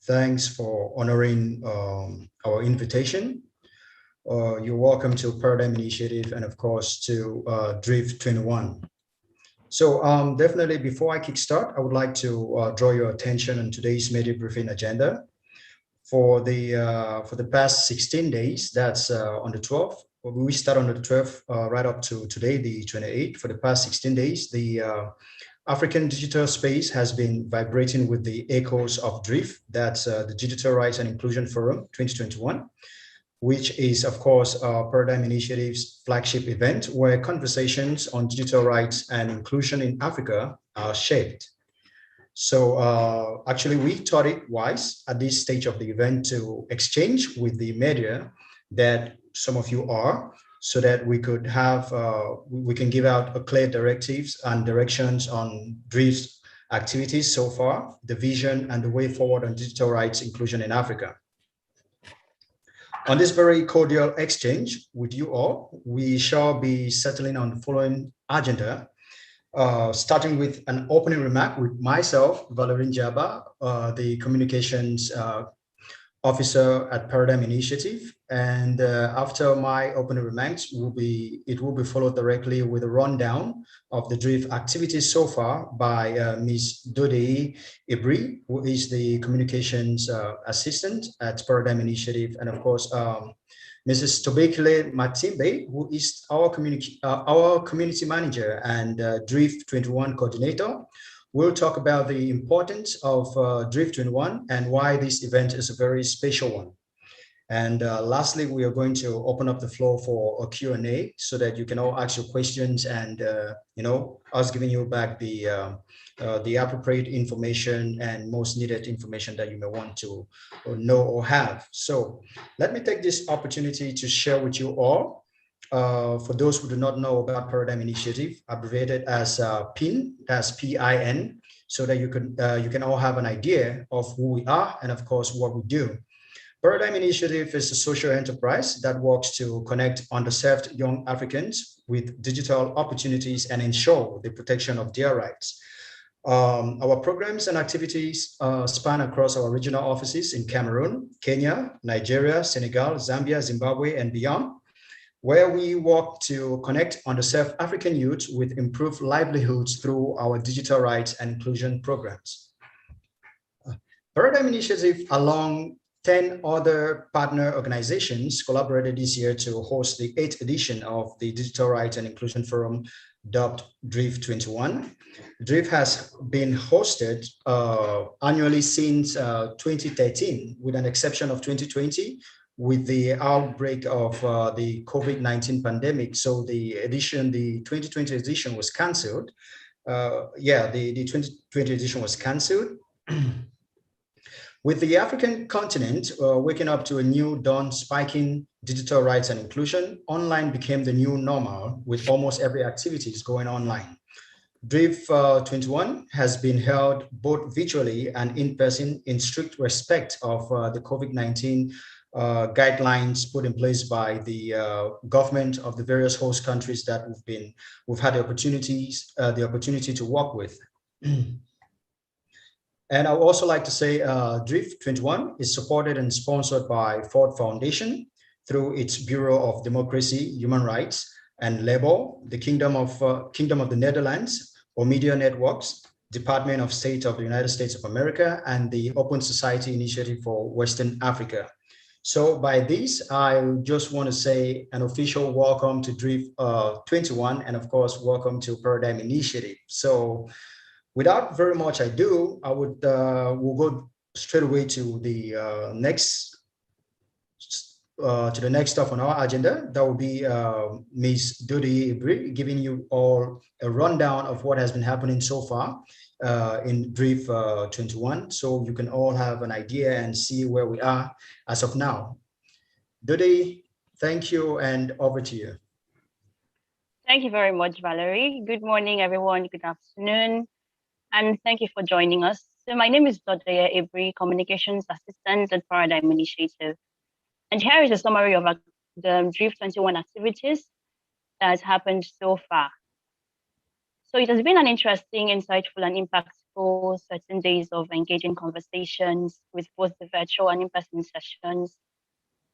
Thanks for honoring our invitation. You're welcome to Paradigm Initiative and, of course, to Drift 21. So definitely, before I kickstart, I would like to draw your attention on today's media briefing agenda. For the past 16 days, that's on the 12th. We start on the 12th right up to today, the 28th. For the past 16 days, the African digital space has been vibrating with the echoes of DRIFT, that's the Digital Rights and Inclusion Forum 2021, which is, of course, Paradigm Initiative's flagship event where conversations on digital rights and inclusion in Africa are shaped. So actually, we thought it wise at this stage of the event to exchange with the media that some of you are, so that we could have, we can give out a clear directives and directions on DRIFT's activities so far, the vision and the way forward on digital rights inclusion in Africa. On this very cordial exchange with you all, we shall be settling on the following agenda, starting with an opening remark with myself, Valerie Njaba, the communications officer at Paradigm Initiative. And after my opening remarks, it will be followed directly with a rundown of the DRIFT activities so far by Ms. Dode Ibri, who is the communications assistant at Paradigm Initiative, and of course, Mrs. Tobekile Matimbe, who is our community manager and DRIFT 21 coordinator. We'll talk about the importance of DRIFT 21 and why this event is a very special one. And lastly, we are going to open up the floor for a Q&A so that you can all ask your questions and, us giving you back the appropriate information and most needed information that you may want to know or have. So let me take this opportunity to share with you all, for those who do not know about Paradigm Initiative, abbreviated as PIN, that's PIN, so that you can all have an idea of who we are and, of course, what we do. Paradigm Initiative is a social enterprise that works to connect underserved young Africans with digital opportunities and ensure the protection of their rights. Our programs and activities span across our regional offices in Cameroon, Kenya, Nigeria, Senegal, Zambia, Zimbabwe, and beyond, where we work to connect underserved African youth with improved livelihoods through our digital rights and inclusion programs. Paradigm Initiative, along 10 other partner organizations, collaborated this year to host the 8th edition of the Digital Rights and Inclusion Forum, dubbed DRIFT 21. DRIFT has been hosted annually since 2013, with an exception of 2020, with the outbreak of the COVID-19 pandemic. So the 2020 edition was canceled. The 2020 edition was canceled. With the African continent waking up to a new dawn spiking digital rights and inclusion, online became the new normal, with almost every activities going online. DRIFT 21 has been held both virtually and in person in strict respect of the COVID-19 guidelines put in place by the government of the various host countries that we've had the opportunity to work with. And I would also like to say DRIFT 21 is supported and sponsored by Ford Foundation through its Bureau of Democracy, Human Rights, and Labor, the Kingdom of the Netherlands, or Media Networks, Department of State of the United States of America, and the Open Society Initiative for Western Africa. So by this, I just want to say an official welcome to DRIFT 21, and of course, welcome to Paradigm Initiative. So without very much ado, we'll go straight away to the next stuff on our agenda. That will be Ms. Dode Ibri giving you all a rundown of what has been happening so far in DRIFT 21, so you can all have an idea and see where we are as of now. Dode, thank you, and over to you. Thank you very much, Valerie. Good morning, everyone. Good afternoon. And thank you for joining us. So my name is Dode Ibri, Communications Assistant at Paradigm Initiative. And here is a summary of the DRIFT 21 activities that has happened so far. So it has been an interesting, insightful, and impactful wonderful 13 days of engaging conversations with both the virtual and in-person sessions.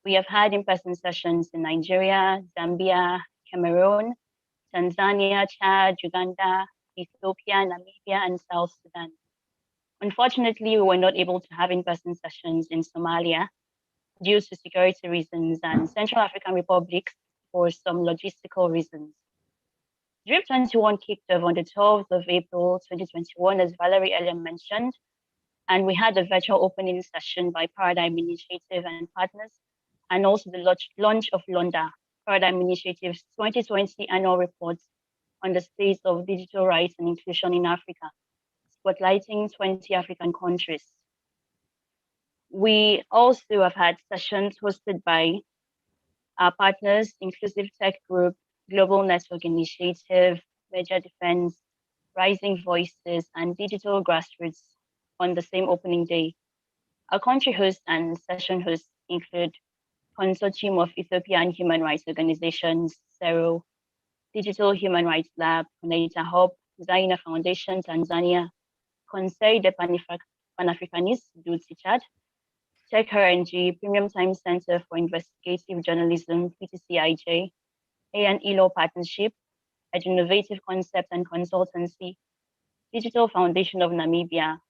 We have had in-person sessions in Nigeria, Zambia, Cameroon, Tanzania, Chad, Uganda, Ethiopia, Namibia, and South Sudan. Unfortunately, we were not able to have in-person sessions in Somalia due to security reasons and Central African Republic for some logistical reasons. DRIP 21 kicked off on the 12th of April 2021, as Valerie earlier mentioned, and we had a virtual opening session by Paradigm Initiative and partners, and also the launch of LONDA, Paradigm Initiative's 2020 annual report on the state of digital rights and inclusion in Africa, spotlighting 20 African countries. We also have had sessions hosted by our partners, Inclusive Tech Group, Global Network Initiative, Media Defense, Rising Voices, and Digital Grassroots on the same opening day. Our country hosts and session hosts include Consortium of Ethiopian Human Rights Organizations, CERO, Digital Human Rights Lab, Connecta Hub, Zaina Foundation, Tanzania, Conseil des Panafricanistes du Tchad, Tech RNG, Premium Time Center for Investigative Journalism, PTCIJ, A&E Partnership, Innovative Concept and Consultancy, Digital Foundation of Namibia.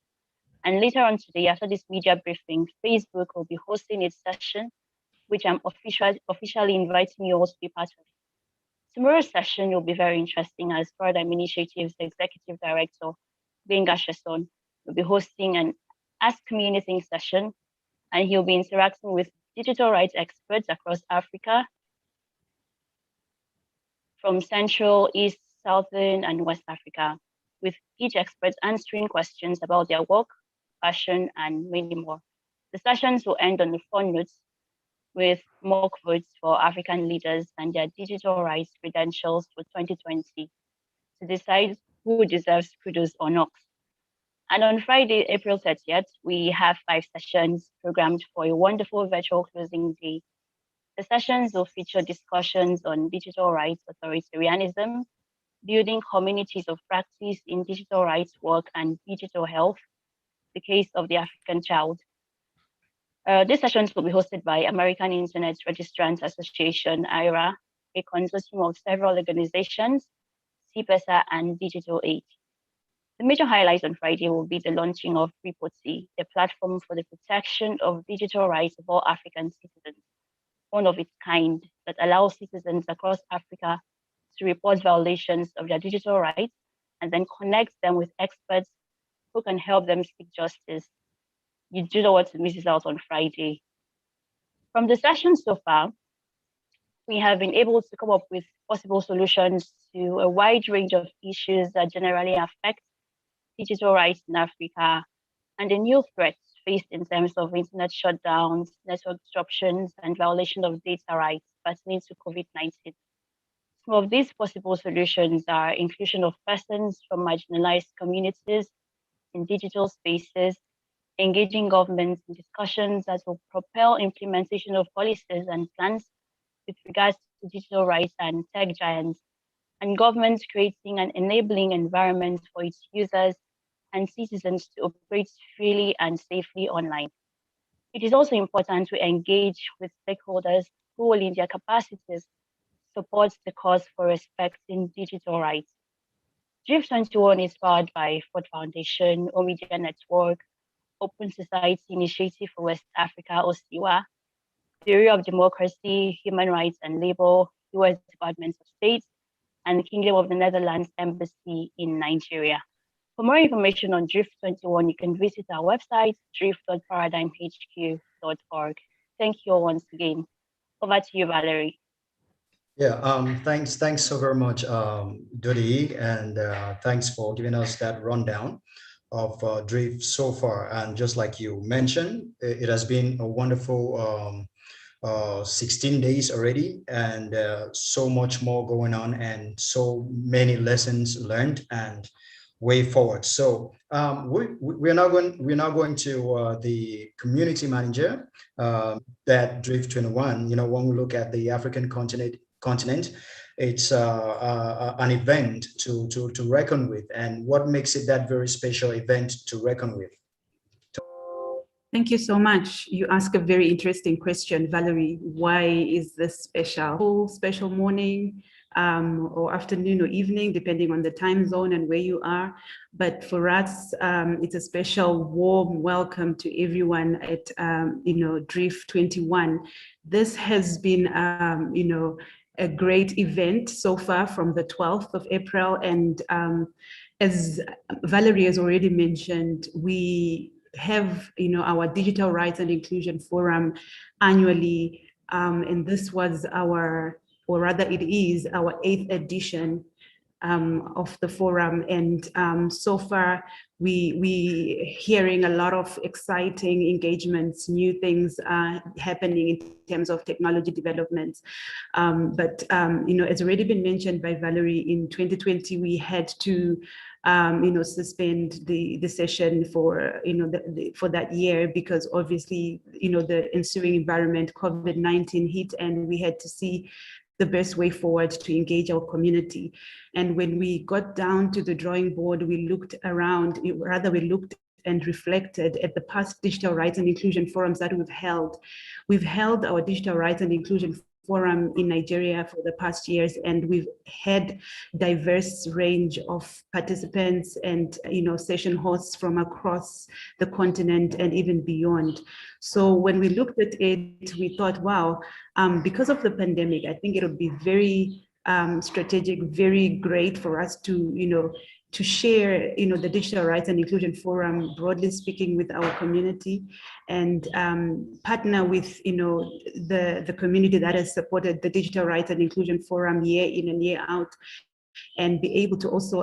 And later on today, after this media briefing, Facebook will be hosting its session, which I'm officially inviting you all to be part of. Tomorrow's session will be very interesting as Paradigm Initiative's Executive Director, Benga Sheson, will be hosting an Ask Me Anything session, and he'll be interacting with digital rights experts across Africa, from Central, East, Southern, and West Africa, with each expert answering questions about their work, passion, and many more. The sessions will end on a fun note with mock votes for African leaders and their digital rights credentials for 2020 to decide who deserves kudos or not. And on Friday, April 30th, we have 5 sessions programmed for a wonderful virtual closing day. The sessions will feature discussions on digital rights authoritarianism, building communities of practice in digital rights work and digital health, the case of the African child. These sessions will be hosted by American Internet Registrants Association, IRA, a consortium of several organizations, CPESA, and Digital Aid. The major highlights on Friday will be the launching of Reportee, the platform for the protection of digital rights of all African citizens, one of its kind that allows citizens across Africa to report violations of their digital rights and then connect them with experts who can help them seek justice. You do not want to miss this out on Friday. From the session so far, we have been able to come up with possible solutions to a wide range of issues that generally affect digital rights in Africa and the new threats faced in terms of internet shutdowns, network disruptions, and violation of data rights pertaining to COVID-19. Some of these possible solutions are inclusion of persons from marginalized communities in digital spaces, engaging governments in discussions that will propel implementation of policies and plans with regards to digital rights and tech giants, and governments creating an enabling environment for its users and citizens to operate freely and safely online. It is also important to engage with stakeholders who will, in their capacities, support the cause for respecting digital rights. DRIFT 21 is powered by Ford Foundation, O Media Network, Open Society Initiative for West Africa, OSIWA, Bureau of Democracy, Human Rights and Labor, US Department of State, and the Kingdom of the Netherlands Embassy in Nigeria. For more information on DRIFT 21, you can visit our website, drift.paradigmhq.org. Thank you all once again. Over to you, Valerie. Yeah, thanks so very much, Dodi, and thanks for giving us that rundown of Drift so far. And just like you mentioned, it has been a wonderful 16 days already, and so much more going on, and so many lessons learned and way forward. So we're now going to the community manager that Drift 21. You know, when we look at the African continent, it's an event to reckon with. And what makes it that very special event to reckon with? Thank you so much. You ask a very interesting question, Valerie. Why is this special? Special morning or afternoon or evening, depending on the time zone and where you are. But for us, it's a special warm welcome to everyone at, DRIF 21. This has been, a great event so far from the 12th of April. And as Valerie has already mentioned, we have our Digital Rights and Inclusion Forum annually, and this was our, or rather it is our 8th edition of the forum. And so far we hearing a lot of exciting engagements, new things happening in terms of technology developments. But it's already been mentioned by Valerie, in 2020 we had to suspend the session for for that year, because obviously the ensuing environment, COVID-19 hit, and we had to see the best way forward to engage our community. And when we got down to the drawing board, we looked around, rather we looked and reflected at the past digital rights and inclusion forums that we've held. We've held our digital rights and inclusion forum in Nigeria for the past years, and we've had diverse range of participants and session hosts from across the continent and even beyond. So when we looked at it, we thought, wow, because of the pandemic, I think it would be very strategic, very great for us to share the Digital Rights and Inclusion Forum, broadly speaking, with our community, and partner with the community that has supported the Digital Rights and Inclusion Forum year in and year out, and be able to also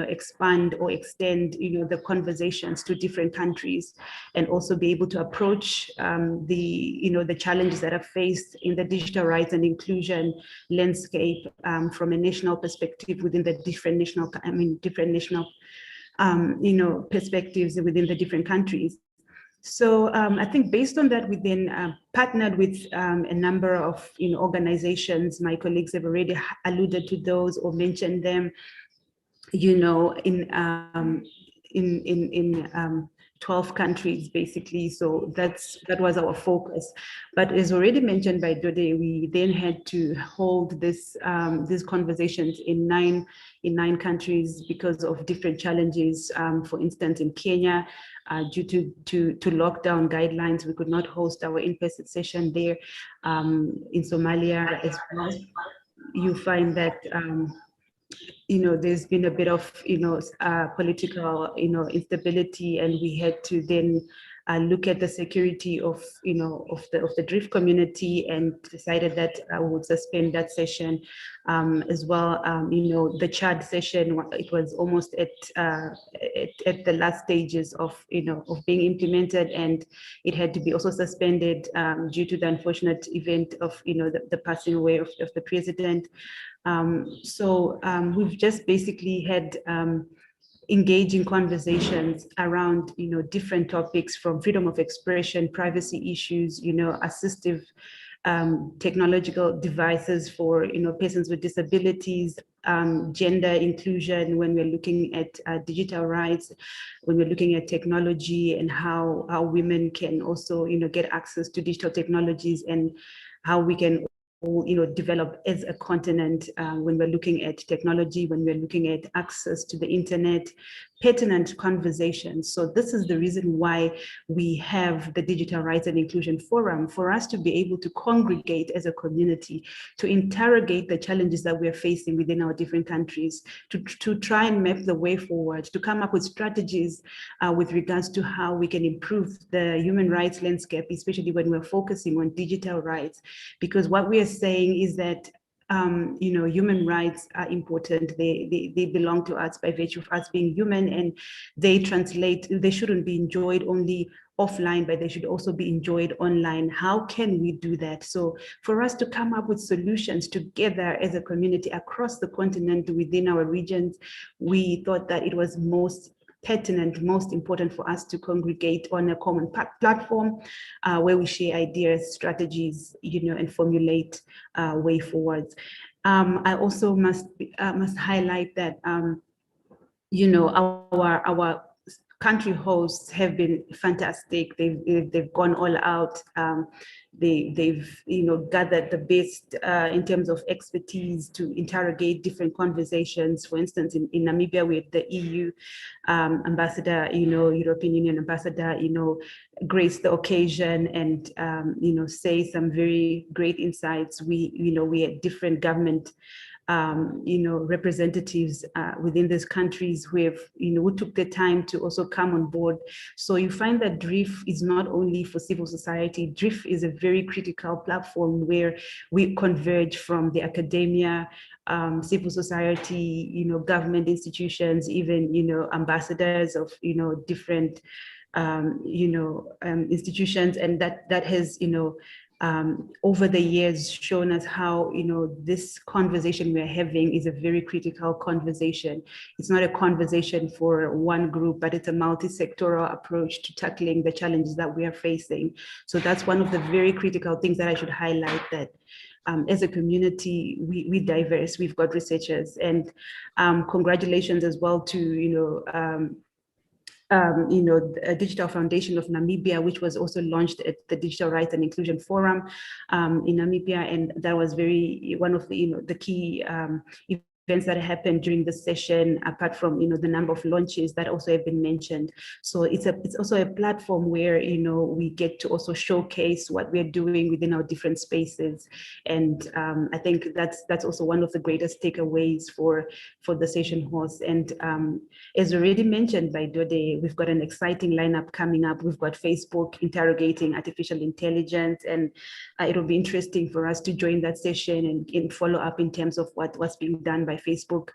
expand or extend the conversations to different countries, and also be able to approach the challenges that are faced in the digital rights and inclusion landscape from a national perspective within the different national perspectives within the different countries. So I think based on that, we then partnered with a number of organizations. My colleagues have already alluded to those or mentioned them, in 12 countries, basically. So that was our focus. But as already mentioned by Dode, we then had to hold these conversations in nine countries because of different challenges. For instance, in Kenya, due to lockdown guidelines, we could not host our in-person session there. In Somalia as well, you find that there's been a bit of political instability, and we had to then look at the security of the DRIF community, and decided that I would suspend that session as well. The Chad session, it was almost at the last stages of being implemented, and it had to be also suspended due to the unfortunate event of the passing away of the president. So we've just basically had engaging conversations around different topics, from freedom of expression, privacy issues, assistive technological devices for persons with disabilities, gender inclusion when we're looking at digital rights, when we're looking at technology, and how women can also get access to digital technologies, and how we can develop as a continent when we're looking at technology, when we're looking at access to the internet, pertinent conversations. So this is the reason why we have the Digital Rights and Inclusion Forum, for us to be able to congregate as a community, to interrogate the challenges that we're facing within our different countries, to try and map the way forward, to come up with strategies with regards to how we can improve the human rights landscape, especially when we're focusing on digital rights. Because what we are saying is that human rights are important. They belong to us by virtue of us being human, and they shouldn't be enjoyed only offline, but they should also be enjoyed online. How can we do that? So for us to come up with solutions together as a community across the continent, within our regions, we thought that it was most pertinent, most important for us to congregate on a common platform where we share ideas, strategies, and formulate way forwards. I also must highlight that our country hosts have been fantastic. They've gone all out. They've gathered the best in terms of expertise to interrogate different conversations. For instance, in Namibia, with the EU ambassador, European Union ambassador, grace the occasion and say some very great insights. We had different government representatives within these countries who took the time to also come on board. So you find that DRIF is not only for civil society. DRIF is a very critical platform where we converge from the academia, civil society, government institutions, even, ambassadors of, different, institutions, and that has, over the years shown us how this conversation we're having is a very critical conversation. It's not a conversation for one group, but it's a multi-sectoral approach to tackling the challenges that we are facing. So that's one of the very critical things that I should highlight, that as a community, we diverse, we've got researchers, and congratulations as well to a Digital Foundation of Namibia, which was also launched at the Digital Rights and Inclusion Forum in Namibia, and that was one of the key events that happened during the session, apart from the number of launches that also have been mentioned. So it's also a platform where we get to also showcase what we're doing within our different spaces, and I think that's also one of the greatest takeaways for the session host. And as already mentioned by Dode, we've got an exciting lineup coming up. We've got Facebook interrogating artificial intelligence, and it'll be interesting for us to join that session and follow up in terms of what's being done by Facebook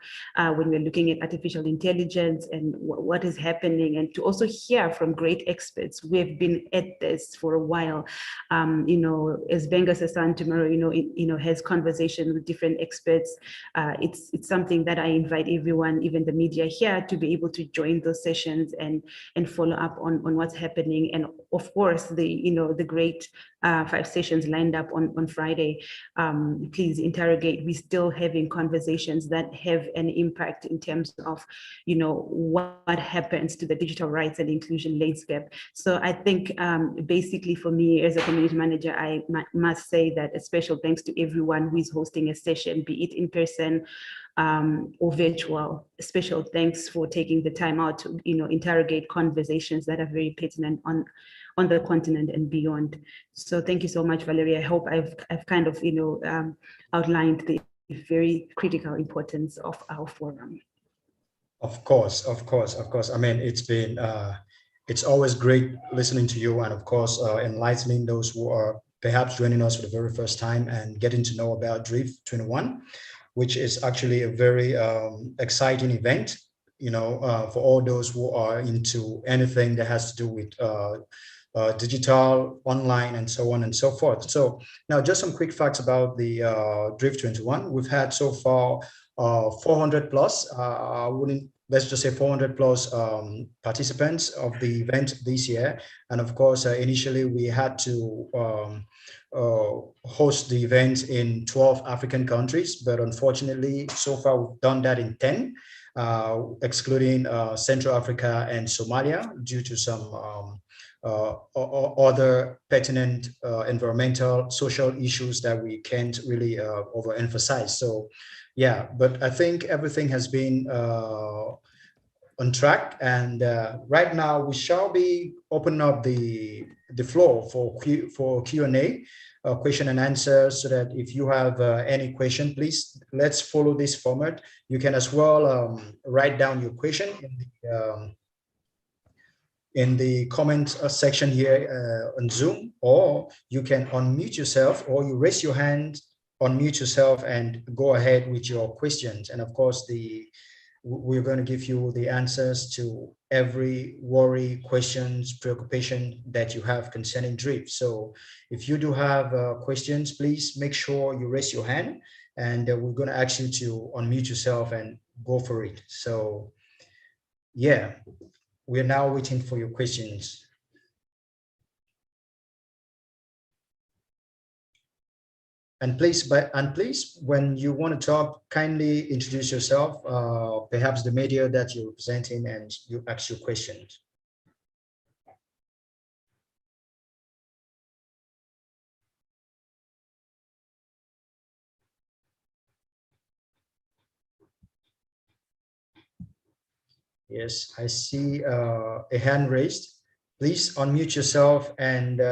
when we're looking at artificial intelligence and what is happening, and to also hear from great experts. We've been at this for a while. As Benga Sasan tomorrow, has conversation with different experts. It's something that I invite everyone, even the media here, to be able to join those sessions and follow up on what's happening. And of course, the great 5 sessions lined up on Friday. Please interrogate. We're still having conversations that have an impact in terms of, what happens to the digital rights and inclusion landscape. So I think basically for me as a community manager, I must say that a special thanks to everyone who is hosting a session, be it in person or virtual. A special thanks for taking the time out to interrogate conversations that are very pertinent on the continent and beyond. So thank you so much, Valerie. I hope I've kind of outlined the very critical importance of our forum. Of course. I mean, it's always great listening to you, and of course enlightening those who are perhaps joining us for the very first time and getting to know about DRIF 21, which is actually a very exciting event, for all those who are into anything that has to do with digital, online, and so on and so forth. So now just some quick facts about the DRIF 21. We've had so far 400 plus, let's just say 400 plus participants of the event this year. And of course, initially we had to host the event in 12 African countries, but unfortunately, so far we've done that in 10, excluding Central Africa and Somalia due to some other pertinent environmental, social issues that we can't really overemphasize. So yeah, but I think everything has been on track, and right now we shall be opening up the floor for Q&A, question and answer, so that if you have any question, please, let's follow this format. You can as well write down your question in the comment section here on Zoom, or you can unmute yourself, or you raise your hand, unmute yourself, and go ahead with your questions. And of course, we're going to give you the answers to every worry, questions, preoccupation that you have concerning DRIF. So if you do have questions, please make sure you raise your hand, and we're going to ask you to unmute yourself and go for it. So yeah, we're now waiting for your questions. And please, when you want to talk, kindly introduce yourself, perhaps the media that you're representing, and you ask your questions. Yes, I see a hand raised. Please unmute yourself, and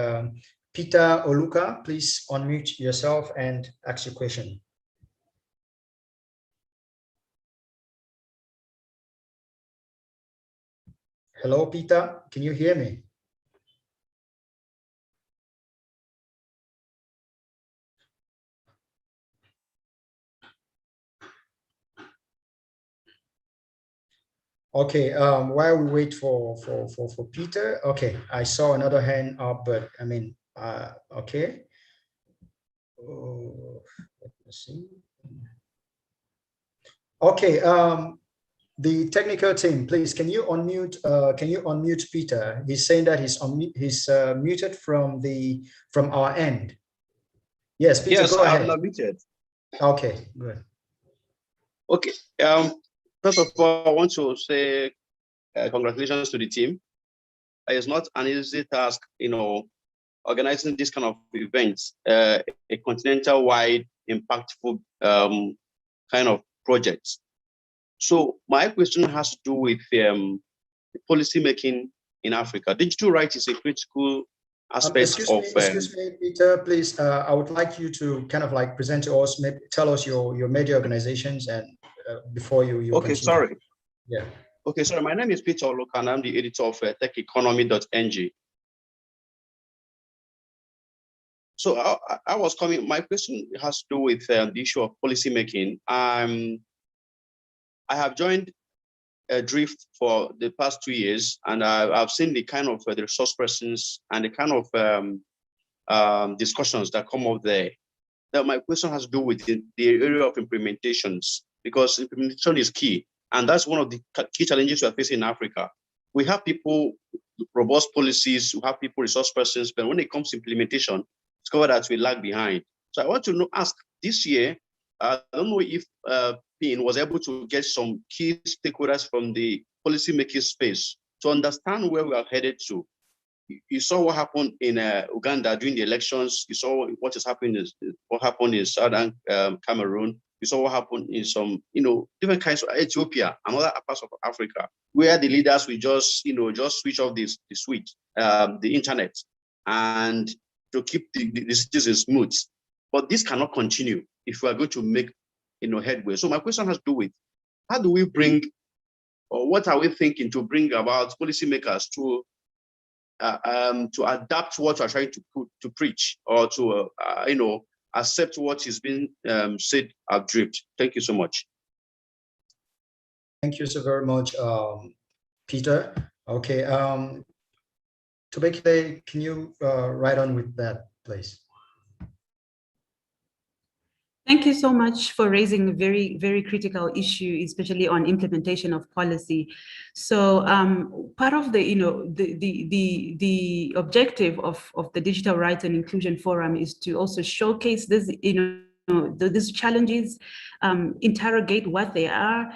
Peter Oluka, please unmute yourself and ask your question. Hello, Peter, can you hear me? Okay, while we wait for Peter, okay, I saw another hand up, but I mean, okay. Oh, let's see. Okay, the technical team, please, can you unmute Peter? He's saying that he's muted from our end. Yes, Peter, yes, go ahead. I'm not muted. Okay, good. Okay. First of all, I want to say congratulations to the team. It's not an easy task, organizing this kind of events, a continental-wide, impactful kind of projects. So my question has to do with policy making in Africa. Digital rights is a critical aspect excuse me, Peter, please. I would like you to kind of like present to us, maybe tell us your major organizations, and before you okay, continue. sorry. Yeah. Okay, sorry. My name is Peter Oluka, and I'm the editor of techeconomy.ng. So I was coming. My question has to do with the issue of policy making. I have joined Drift for the past 2 years, and I've seen the kind of the resource persons and the kind of discussions that come up there. Now, my question has to do with the area of implementations, because implementation is key, and that's one of the key challenges we are facing in Africa. We have people, robust policies, we have people, resource persons, but when it comes to implementation, discover that we lag behind. So I want to ask this year, I don't know if PIN was able to get some key stakeholders from the policymaking space to understand where we are headed to. You saw what happened in Uganda during the elections. You saw what happened in Southern Cameroon. You saw what happened in some, different kinds of Ethiopia and other parts of Africa, where the leaders will just switch off the switch, the internet, and to keep the citizens smooth. But this cannot continue if we are going to make headway. So my question has to do with how do we bring, or what are we thinking to bring about policymakers to adapt what we're trying to preach, or to accept what is being said at Drift. Thank you so much. Thank you so very much, Peter. Okay, Tobekile, can you write on with that, please? Thank you so much for raising a very, very critical issue, especially on implementation of policy. So part of the, the objective of the Digital Rights and Inclusion Forum is to also showcase this, these challenges, interrogate what they are,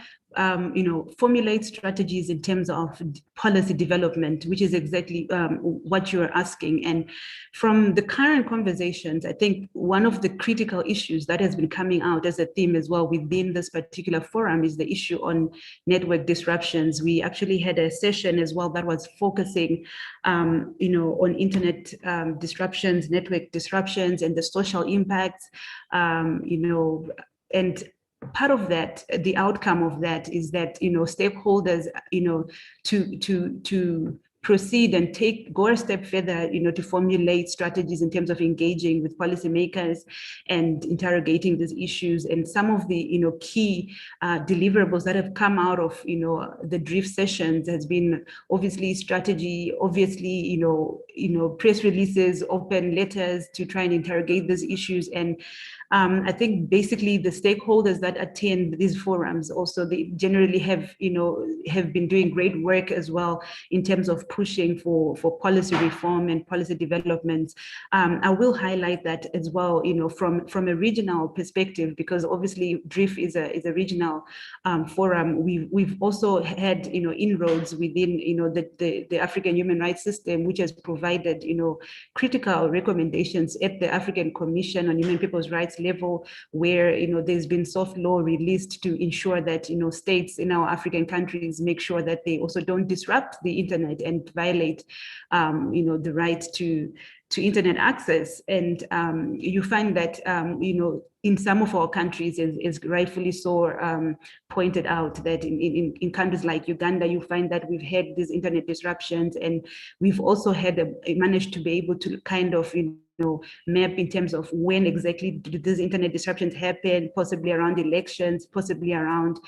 formulate strategies in terms of policy development, which is exactly what you're asking. And from the current conversations, I think one of the critical issues that has been coming out as a theme as well within this particular forum is the issue on network disruptions. We actually had a session as well that was focusing, on internet disruptions, network disruptions, and the social impacts, and part of that, the outcome of that is that, stakeholders, to proceed and go a step further, to formulate strategies in terms of engaging with policymakers and interrogating these issues. And some of the, key deliverables that have come out of, the Drift sessions has been obviously strategy, obviously, press releases, open letters to try and interrogate these issues. And I think basically the stakeholders that attend these forums also, they generally have been doing great work as well in terms of pushing for policy reform and policy developments. I will highlight that as well, from a regional perspective, because obviously DRIF is a regional forum. We've also had, inroads within, the African human rights system, which has provided, critical recommendations at the African Commission on Human People's Rights level, where, there's been soft law released to ensure that, states in our African countries make sure that they also don't disrupt the internet and violate, the right to internet access. And you find that, in some of our countries, is rightfully so pointed out, that in countries like Uganda, you find that we've had these internet disruptions, and we've also managed to be able to kind of, map in terms of when exactly did these internet disruptions happen, possibly around elections, possibly around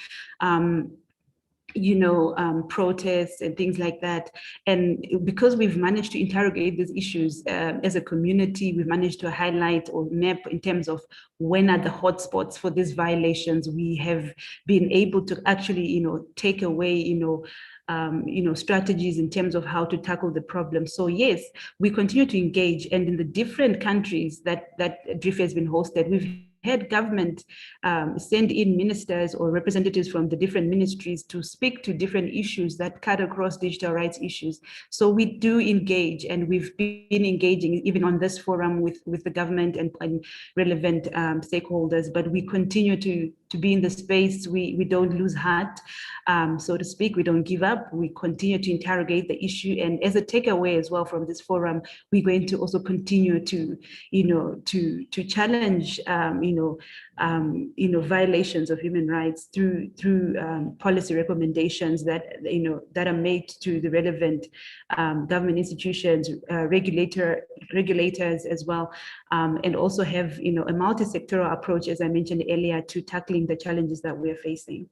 protests and things like that. And because we've managed to interrogate these issues as a community, we've managed to highlight or map in terms of when are the hotspots for these violations. We have been able to actually, take away, strategies in terms of how to tackle the problem. So yes, we continue to engage, and in the different countries that DRIF has been hosted, we've had government send in ministers or representatives from the different ministries to speak to different issues that cut across digital rights issues. So we do engage, and we've been engaging even on this forum with the government and relevant stakeholders, but we continue to be in the space. We don't lose heart, so to speak. We don't give up. We continue to interrogate the issue. And as a takeaway as well from this forum, we're going to also continue to, to challenge, violations of human rights through policy recommendations that are made to the relevant government institutions, regulators as well, and also have a multi-sectoral approach, as I mentioned earlier, to tackling the challenges that we are facing.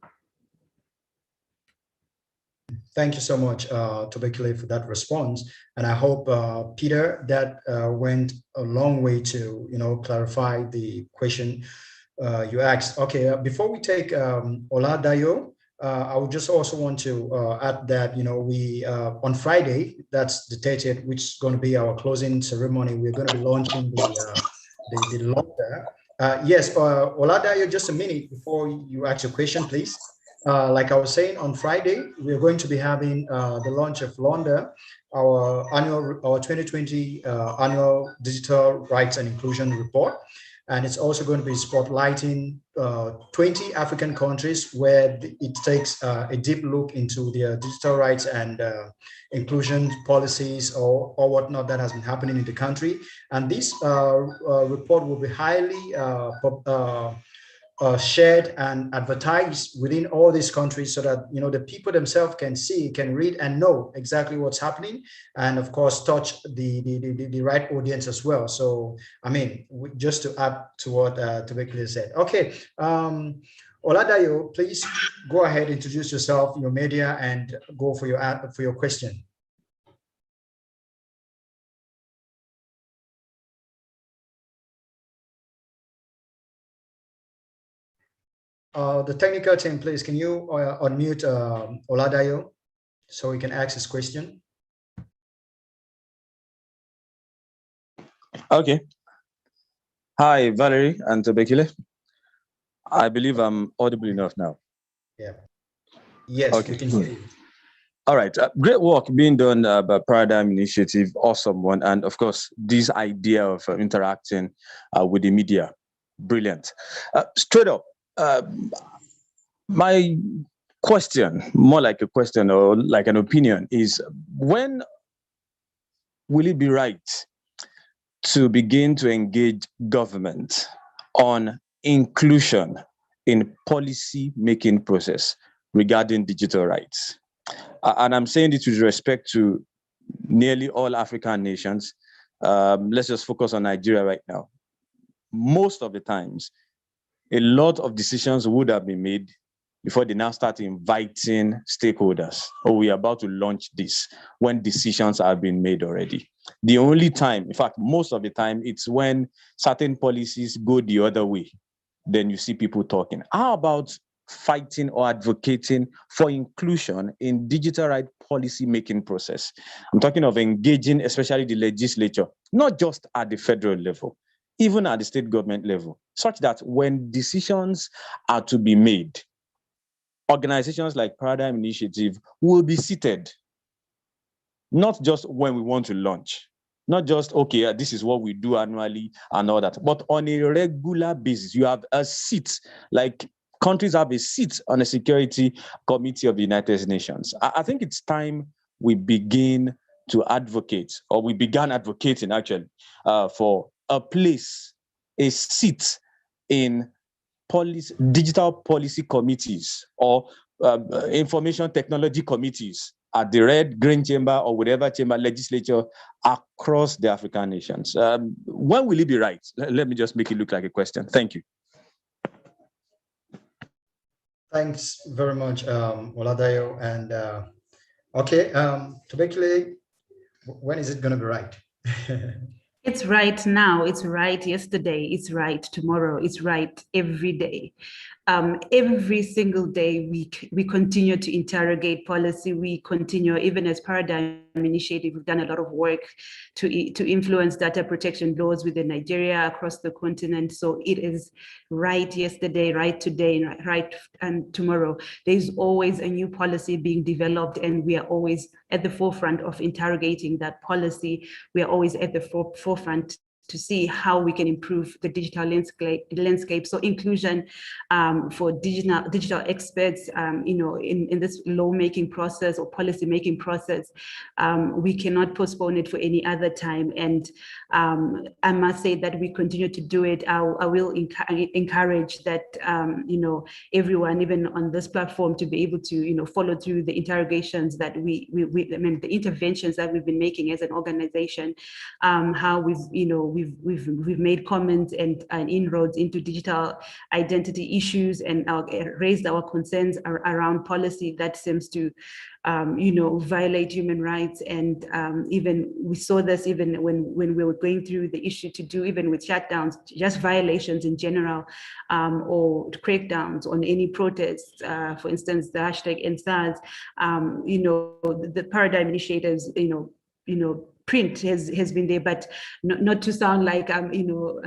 Thank you so much, Tobekile, for that response. And I hope, Peter, that went a long way to, clarify the question you asked. Okay, before we take Oladayo, I would just also want to add that, we, on Friday, that's the 30th, which is going to be our closing ceremony, we're going to be launching the launcher. Yes, Oladayo, just a minute before you ask your question, please. Like I was saying, on Friday, we're going to be having the launch of Londa, our 2020 annual Digital Rights and Inclusion Report. And it's also going to be spotlighting 20 African countries where it takes a deep look into their digital rights and inclusion policies or whatnot that has been happening in the country. And this report will be highly shared and advertised within all these countries, so that the people themselves can see, can read, and know exactly what's happening, and of course touch the right audience as well. So I mean, just to add to what Tobekile said. Okay, Oladayo, please go ahead, introduce yourself, your media, and go for your question. The technical team, please, can you unmute Oladayo so he can ask his question? Okay. Hi, Valerie and Tobekile. I believe I'm audible enough now. Yeah. Yes, okay. We can hear you. All right. Great work being done by Paradigm Initiative. Awesome one. And of course, this idea of interacting with the media. Brilliant. Straight up. My question, more like a question or like an opinion, is when will it be right to begin to engage government on inclusion in policy making process regarding digital rights? And I'm saying this with respect to nearly all African nations. Let's just focus on Nigeria right now. Most of the times, a lot of decisions would have been made before they now start inviting stakeholders. Oh, we are about to launch this, when decisions have been made already. The only time, in fact, most of the time, it's when certain policies go the other way, then you see people talking. How about fighting or advocating for inclusion in digital rights policy making process. I'm talking of engaging, especially the legislature, not just at the federal level, even at the state government level, such that when decisions are to be made, organizations like Paradigm Initiative will be seated, not just when we want to launch, not just, okay, this is what we do annually and all that, but on a regular basis. You have a seat, like countries have a seat on the Security Committee of the United Nations. I think it's time we begin to advocate, or we began advocating actually, for a place, a seat in digital policy committees, or information technology committees at the red, green chamber, or whatever chamber legislature across the African nations. When will it be right? Let me just make it look like a question. Thank you. Thanks very much, Oladayo. And okay, Tobekile, when is it going to be right? It's right now, it's right yesterday, it's right tomorrow, it's right every day. Every single day, we continue to interrogate policy. We continue, even as Paradigm Initiative, we've done a lot of work to influence data protection laws within Nigeria, across the continent. So it is right yesterday, right today, right and tomorrow. There's always a new policy being developed, and we are always at the forefront of interrogating that policy. We are always at the forefront to see how we can improve the digital landscape. So inclusion for digital experts, in this lawmaking process or policy making process, we cannot postpone it for any other time. And I must say that we continue to do it. I will encourage that, everyone, even on this platform, to be able to, follow through the interrogations that the interventions that we've been making as an organization, how we've made comments and inroads into digital identity issues, and raised our concerns around policy that seems to violate human rights. And even we saw this even when we were going through the issue to do, even with shutdowns, just violations in general, or crackdowns on any protests, for instance, the hashtag #EndSARS, the Paradigm Initiatives, print has been there, but not to sound like I'm,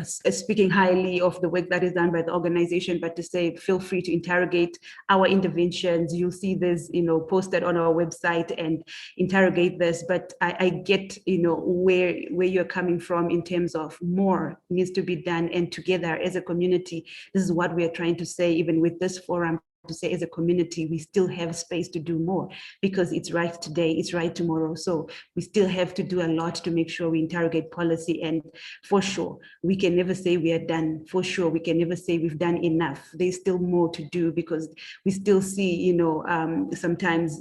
speaking highly of the work that is done by the organization, but to say, feel free to interrogate our interventions. You'll see this, posted on our website, and interrogate this. But I get, where you're coming from in terms of more needs to be done, and together as a community, this is what we are trying to say, even with this forum, to say as a community, we still have space to do more, because it's right today, it's right tomorrow. So we still have to do a lot to make sure we interrogate policy. And for sure, we can never say we are done. For sure, we can never say we've done enough. There's still more to do, because we still see, sometimes,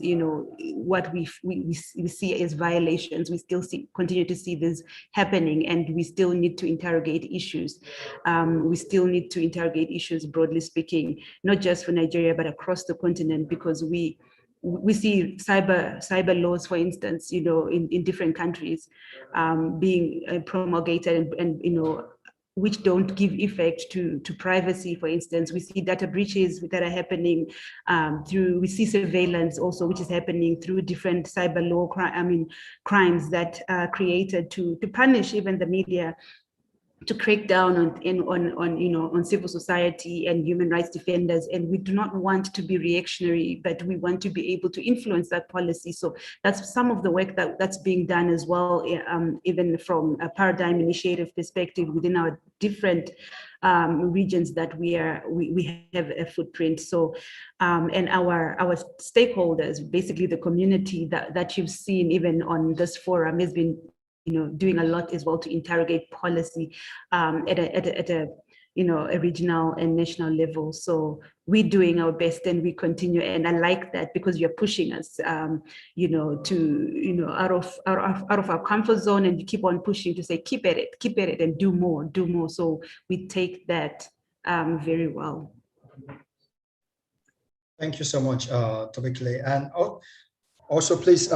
what we see as violations. We still continue to see this happening, and we still need to interrogate issues. We still need to interrogate issues, broadly speaking, not just for Nigeria, but across the continent, because we see cyber laws, for instance, in different countries, being promulgated, and which don't give effect to privacy. For instance, we see data breaches that are happening we see surveillance also, which is happening through different cyber law crimes that are created to punish even the media, to crack down on civil society and human rights defenders. And we do not want to be reactionary, but we want to be able to influence that policy. So that's some of the work that's being done as well, even from a Paradigm Initiative perspective within our different regions that we have a footprint. So and our stakeholders, basically the community that you've seen even on this forum, has been doing a lot as well to interrogate policy at a regional and national level. So we're doing our best, and we continue. And I like that, because you're pushing us, to out of our comfort zone, and you keep on pushing to say, keep at it, and do more. So we take that very well. Thank you so much, Tobekile. And also, please,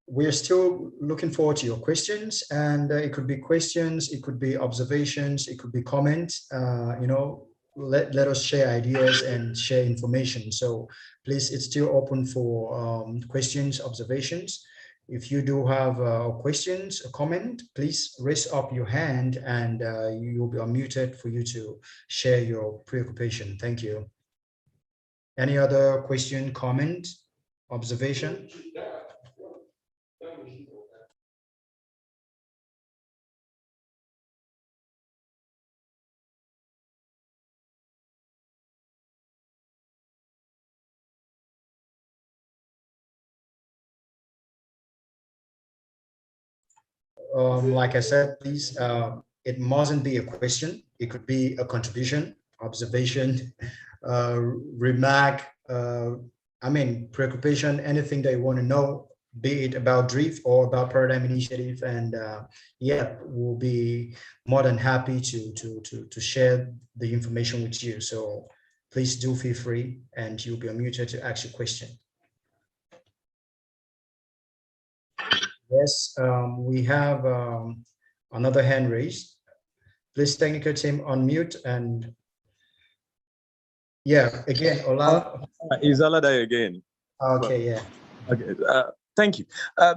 we're still looking forward to your questions, and it could be questions, it could be observations, it could be comments. let us share ideas and share information. So please, it's still open for questions, observations. If you do have questions, a comment, please raise up your hand and you'll be unmuted for you to share your preoccupation. Thank you. Any other question, comment, observation? Like I said, please, it mustn't be a question. It could be a contribution, observation, remark, preoccupation, anything that you want to know, be it about drift or about paradigm initiative. And yeah, we'll be more than happy to share the information with you. So please do feel free and you'll be unmuted to ask your question. Yes, we have another hand raised. Please, technical team, unmute and yeah, again, Ola. Is Ola there again? Okay, yeah. Okay, thank you. I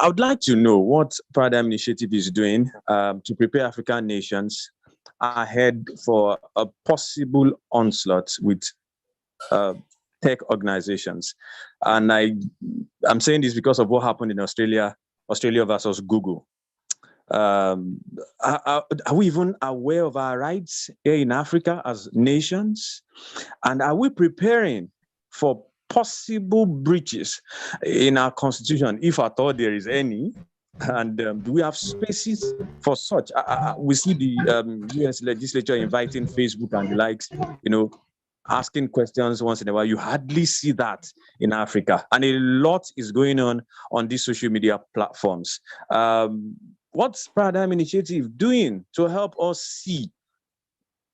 would like to know what Paradigm Initiative is doing to prepare African nations ahead for a possible onslaught with tech organizations. And I'm saying this because of what happened in Australia versus Google. Are we even aware of our rights here in Africa as nations? And are we preparing for possible breaches in our constitution, if at all there is any? And do we have spaces for such? We see the US legislature inviting Facebook and the likes, asking questions once in a while. You hardly see that in Africa. And a lot is going on these social media platforms. What's Paradigm Initiative doing to help us see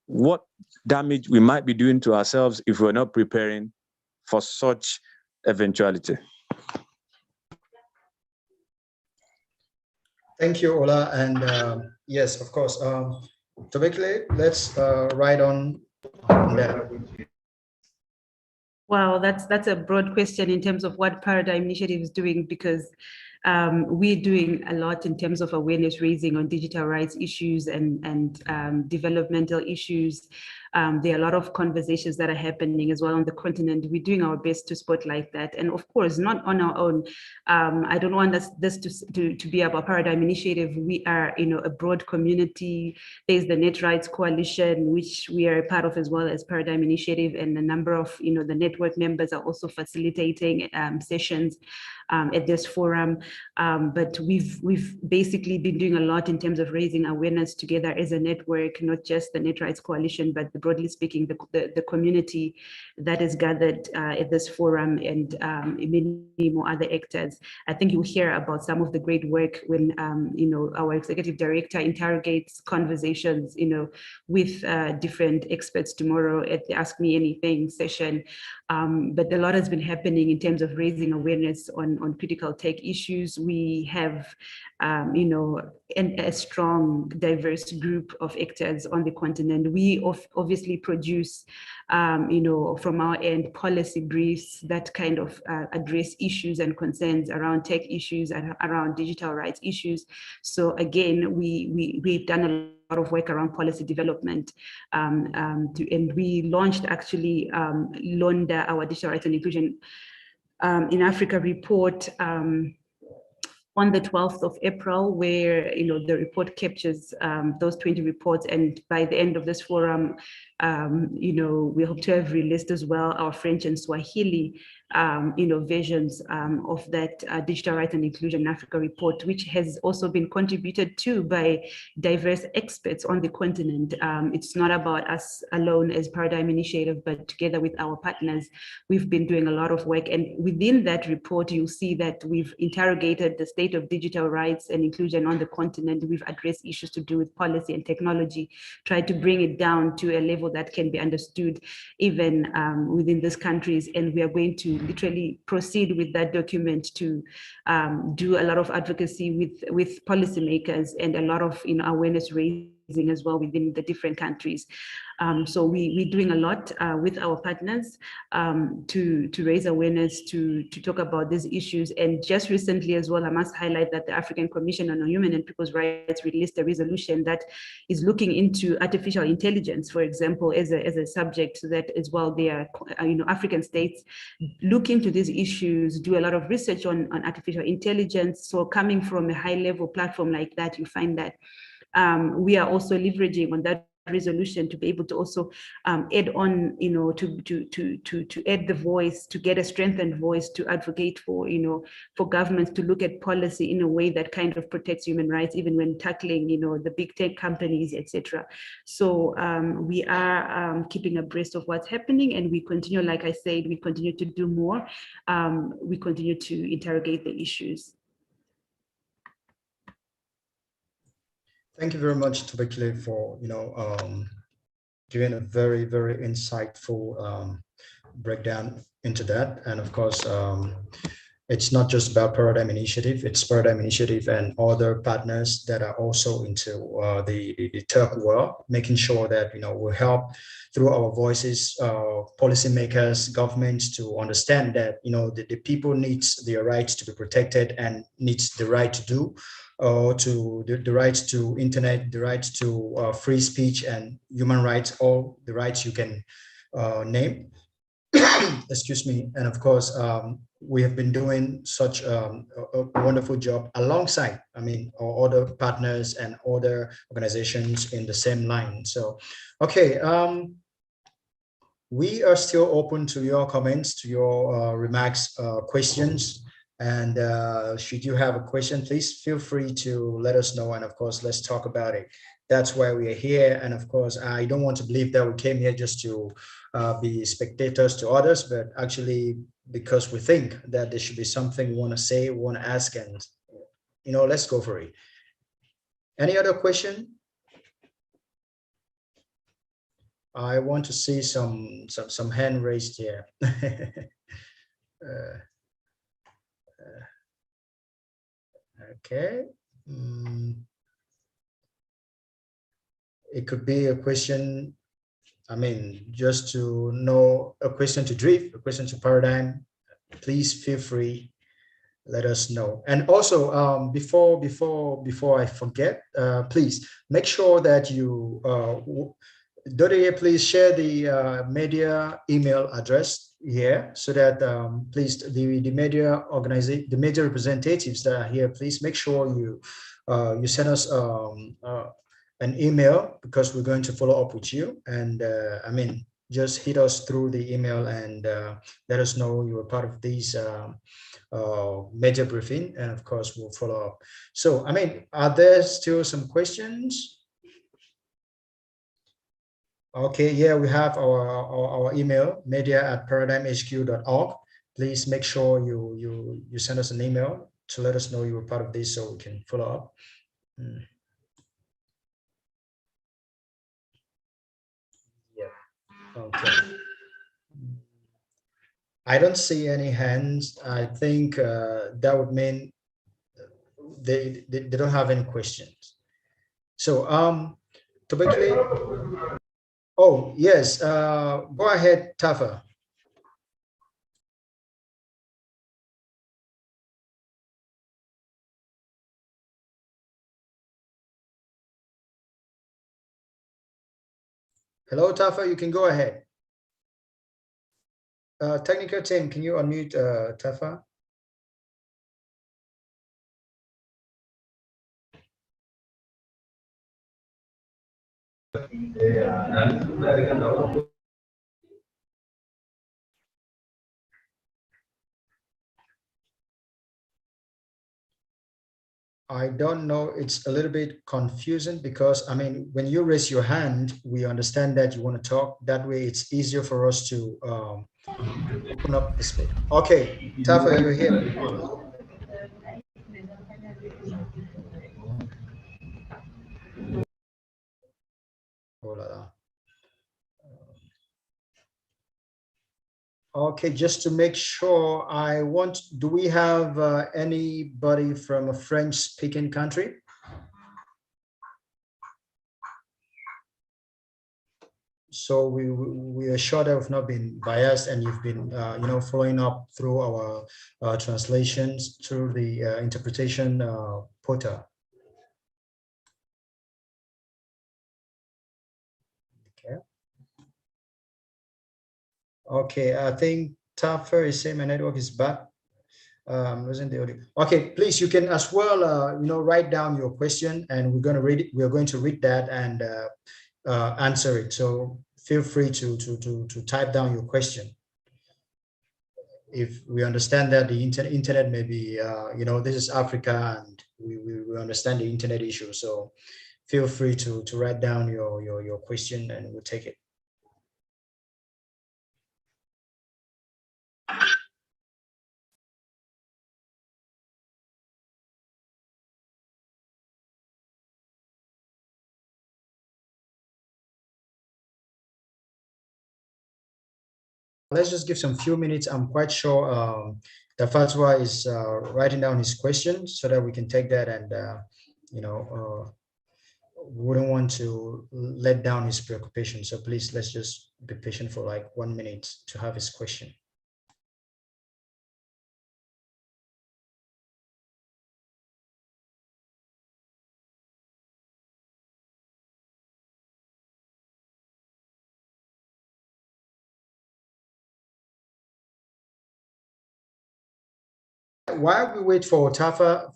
what damage we might be doing to ourselves if we're not preparing for such eventuality? Thank you, Ola. And yes, of course. Tobekle, let's write on that. Wow, that's a broad question in terms of what Paradigm Initiative is doing, because we're doing a lot in terms of awareness raising on digital rights issues and developmental issues. There are a lot of conversations that are happening as well on the continent. We're doing our best to spotlight that. And of course, not on our own. I don't want this to be about Paradigm Initiative. We are, a broad community. There's the Net Rights Coalition, which we are a part of as well as Paradigm Initiative. And a number of, the network members are also facilitating sessions at this forum. But we've basically been doing a lot in terms of raising awareness together as a network, not just the Net Rights Coalition, but broadly speaking, the community that is gathered at this forum and many more other actors. I think you'll hear about some of the great work when, our executive director interrogates conversations, with different experts tomorrow at the Ask Me Anything session. But a lot has been happening in terms of raising awareness on critical tech issues. We have, a strong, diverse group of actors on the continent. We obviously produce, from our end, policy briefs that kind of address issues and concerns around tech issues and around digital rights issues. So again, we've done a lot of work around policy development, and we launched actually LONDA, our Digital Rights and Inclusion in Africa report, on the 12th of April, where the report captures those 20 reports, and by the end of this forum, we hope to have released as well our French and Swahili versions of that Digital Rights and Inclusion in Africa report, which has also been contributed to by diverse experts on the continent. It's not about us alone as Paradigm Initiative, but together with our partners, we've been doing a lot of work. And within that report, you'll see that we've interrogated the state of digital rights and inclusion on the continent. We've addressed issues to do with policy and technology, tried to bring it down to a level that can be understood even within these countries. And we are going to literally proceed with that document to do a lot of advocacy with policymakers and a lot of awareness raising as well within the different countries. So we're doing a lot with our partners to raise awareness, to talk about these issues. And just recently as well, I must highlight that the African Commission on Human and People's Rights released a resolution that is looking into artificial intelligence, for example, as a subject that as well, they are, African states look into these issues, do a lot of research on artificial intelligence. So coming from a high level platform like that, you find that we are also leveraging on that resolution to be able to also add on, to add the voice, to get a strengthened voice, to advocate for, for governments to look at policy in a way that kind of protects human rights, even when tackling, the big tech companies, etc. So we are keeping abreast of what's happening, and we continue, like I said, we continue to do more. We continue to interrogate the issues. Thank you very much, Tobekile, for giving a very, very insightful breakdown into that. And of course, it's not just about Paradigm Initiative; it's Paradigm Initiative and other partners that are also into the tech world, making sure that we help through our voices, policymakers, governments to understand that the people needs their rights to be protected and needs the right to do. To the rights to internet, the rights to free speech and human rights, all the rights you can name. Excuse me. And of course, we have been doing such a wonderful job alongside, our other partners and other organizations in the same line. So, okay. We are still open to your comments, to your remarks, questions. And should you have a question, please feel free to let us know. And of course, let's talk about it. That's why we are here. And of course, I don't want to believe that we came here just to be spectators to others, but actually because we think that there should be something we want to say, we want to ask, and let's go for it. Any other question? I want to see some hand raised here. Okay. It could be a question, just to know, a question to Drift, a question to Paradigm. Please feel free, let us know. And also, before I forget, please make sure that you, Dodie, please share the media email address here, so that please the media organization, the media representatives that are here, please make sure you you send us an email, because we're going to follow up with you. And just hit us through the email and let us know you were part of these media briefing, and of course we'll follow up. So are there still some questions? Okay, yeah, we have our email, media@paradigmhq.org. Please make sure you send us an email to let us know you were part of this, so we can follow up. Yeah. Okay. I don't see any hands. I think that would mean they don't have any questions. So typically. Oh, yes. Go ahead, Tafa. Hello, Tafa. You can go ahead. Technical team, can you unmute Tafa? I don't know. It's a little bit confusing, because when you raise your hand, we understand that you want to talk. That way, it's easier for us to open up the space. Okay, Tafa, you're here. Oh, la, la. Okay, just to make sure, do we have anybody from a French-speaking country? so we are sure that we've not been biased, and you've been following up through our translations through the interpretation portal. Okay. Okay, I think Taffer is saying my network is bad. Losing the audio. Okay, please, you can as well write down your question, and we're going to read it. We are going to read that and answer it. So feel free to type down your question. If we understand that the internet may be, this is Africa, and we understand the internet issue. So feel free to write down your question, and we'll take it. Let's just give some few minutes. I'm quite sure the Fatwa is writing down his question so that we can take that, and wouldn't want to let down his preoccupation. So please, let's just be patient for like 1 minute to have his question. While we wait for Tafa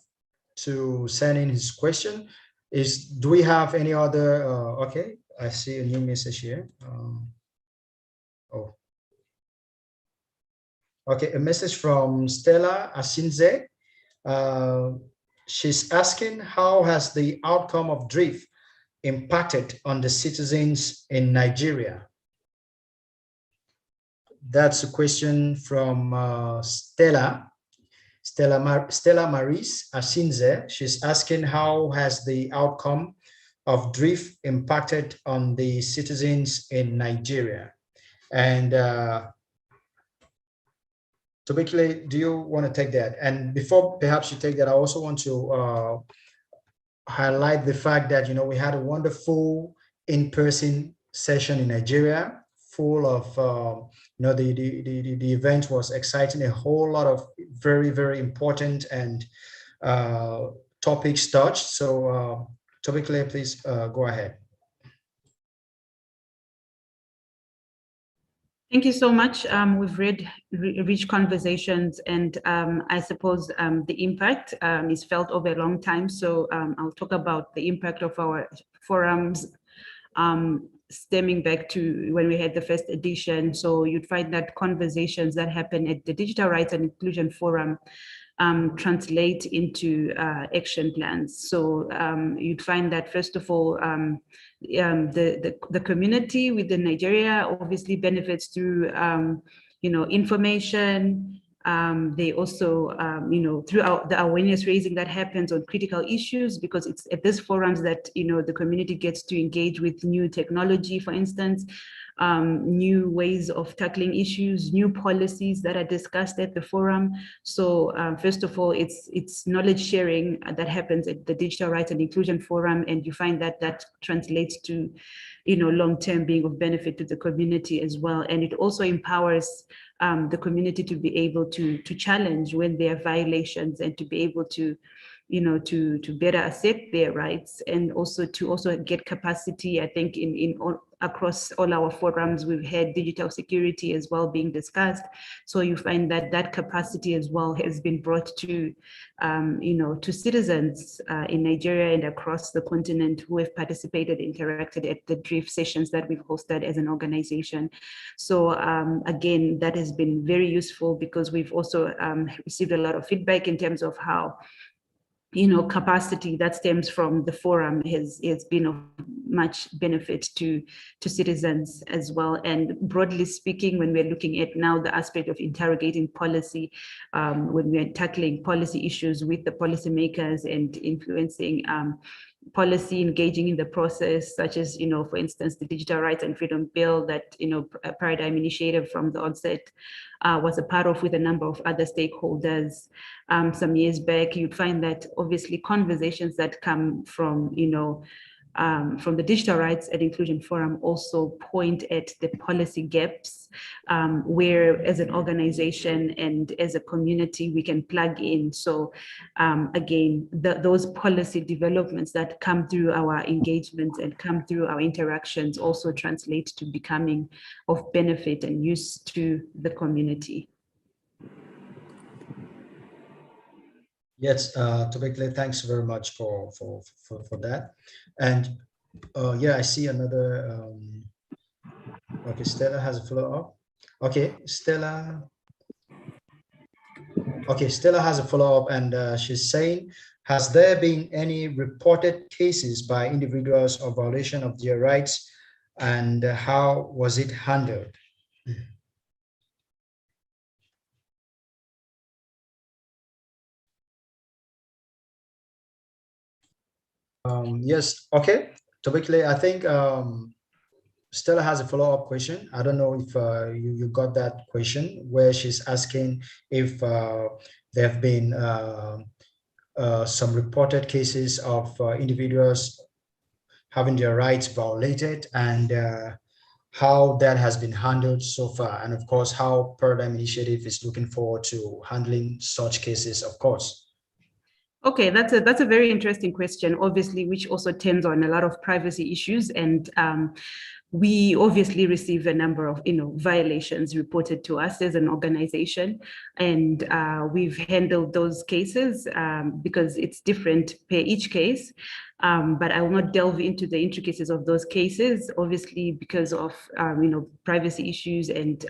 to send in his question, do we have any other? Okay, I see a new message here. Okay, a message from Stella Asinze. She's asking, how has the outcome of drift impacted on the citizens in Nigeria? That's a question from Stella Maris Asinze. She's asking, how has the outcome of drift impacted on the citizens in Nigeria? And typically, do you want to take that? And before perhaps you take that, I also want to highlight the fact that, we had a wonderful in-person session in Nigeria, full of, the event was exciting, a whole lot of very, very important and topics touched. So typically, please go ahead. Thank you so much. We've read rich conversations, and I suppose the impact is felt over a long time. So I'll talk about the impact of our forums stemming back to when we had the first edition. So you'd find that conversations that happen at the Digital Rights and Inclusion Forum translate into action plans. So you'd find that, first of all, the community within Nigeria obviously benefits through information. They also, throughout the awareness raising that happens on critical issues, because it's at these forums that, the community gets to engage with new technology, for instance, new ways of tackling issues, new policies that are discussed at the forum. So first of all, it's knowledge sharing that happens at the Digital Rights and Inclusion Forum, and you find that translates to, long-term being of benefit to the community as well. And it also empowers the community to be able to challenge when there are violations, and to be able to to better accept their rights, and also to get capacity. I think across all our forums, we've had digital security as well being discussed. So you find that capacity as well has been brought to, to citizens in Nigeria and across the continent who have participated, interacted at the drift sessions that we've hosted as an organization. So again, that has been very useful, because we've also received a lot of feedback in terms of how capacity that stems from the forum has been of much benefit to citizens as well. And broadly speaking, when we're looking at now the aspect of interrogating policy, when we're tackling policy issues with the policymakers and influencing policy, engaging in the process, such as, for instance, the Digital Rights and Freedom Bill that, Paradigm Initiative from the onset was a part of, with a number of other stakeholders some years back. You'd find that obviously conversations that come from, from the Digital Rights and Inclusion Forum also point at the policy gaps where as an organization and as a community we can plug in. So again, those policy developments that come through our engagements and come through our interactions also translate to becoming of benefit and use to the community. Yes, Tobekle, thanks very much for that. And yeah, I see another. Okay, Stella has a follow-up. Okay, Stella. Okay, Stella has a follow-up, and she's saying, has there been any reported cases by individuals of violation of their rights, and how was it handled? Yes, okay. Tobekle, I think Stella has a follow-up question. I don't know if you got that question where she's asking if there have been some reported cases of individuals having their rights violated, and how that has been handled so far. And of course, how Paradigm Initiative is looking forward to handling such cases, of course. Okay, that's a very interesting question, obviously, which also tends on a lot of privacy issues. And we obviously receive a number of violations reported to us as an organization, and we've handled those cases because it's different per each case. But I will not delve into the intricacies of those cases, obviously, because of privacy issues, and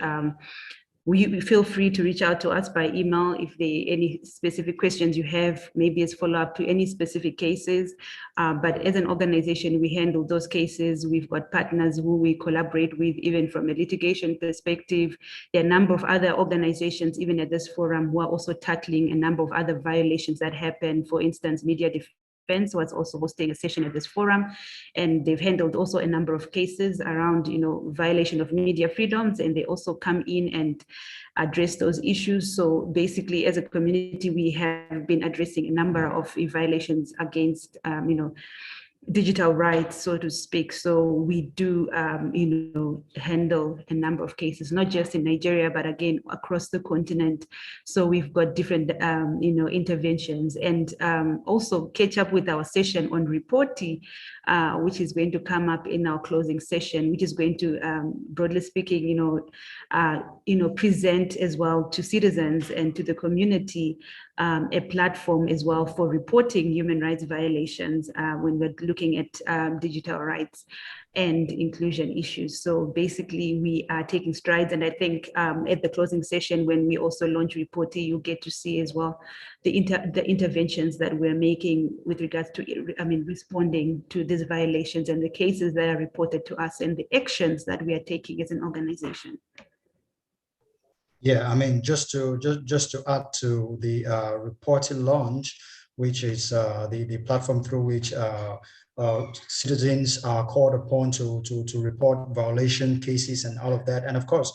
we feel free to reach out to us by email if there are any specific questions you have, maybe as follow-up to any specific cases. But as an organization, we handle those cases. We've got partners who we collaborate with, even from a litigation perspective. There are a number of other organizations, even at this forum, who are also tackling a number of other violations that happen. For instance, Media Defense was also hosting a session at this forum, and they've handled also a number of cases around violation of media freedoms, and they also come in and address those issues. So basically, as a community, we have been addressing a number of violations against digital rights, so to speak. So we do handle a number of cases, not just in Nigeria, but again across the continent. So we've got different interventions, and also catch up with our session on reporting, which is going to come up in our closing session, which is going to broadly speaking present as well to citizens and to the community a platform as well for reporting human rights violations when we're looking at digital rights and inclusion issues. So basically, we are taking strides, and I think at the closing session, when we also launch reporting, you get to see as well the interventions that we're making with regards to, responding to these violations and the cases that are reported to us and the actions that we are taking as an organization. Yeah, I mean, just to add to the reporting launch, which is the platform through which citizens are called upon to report violation cases and all of that. And of course,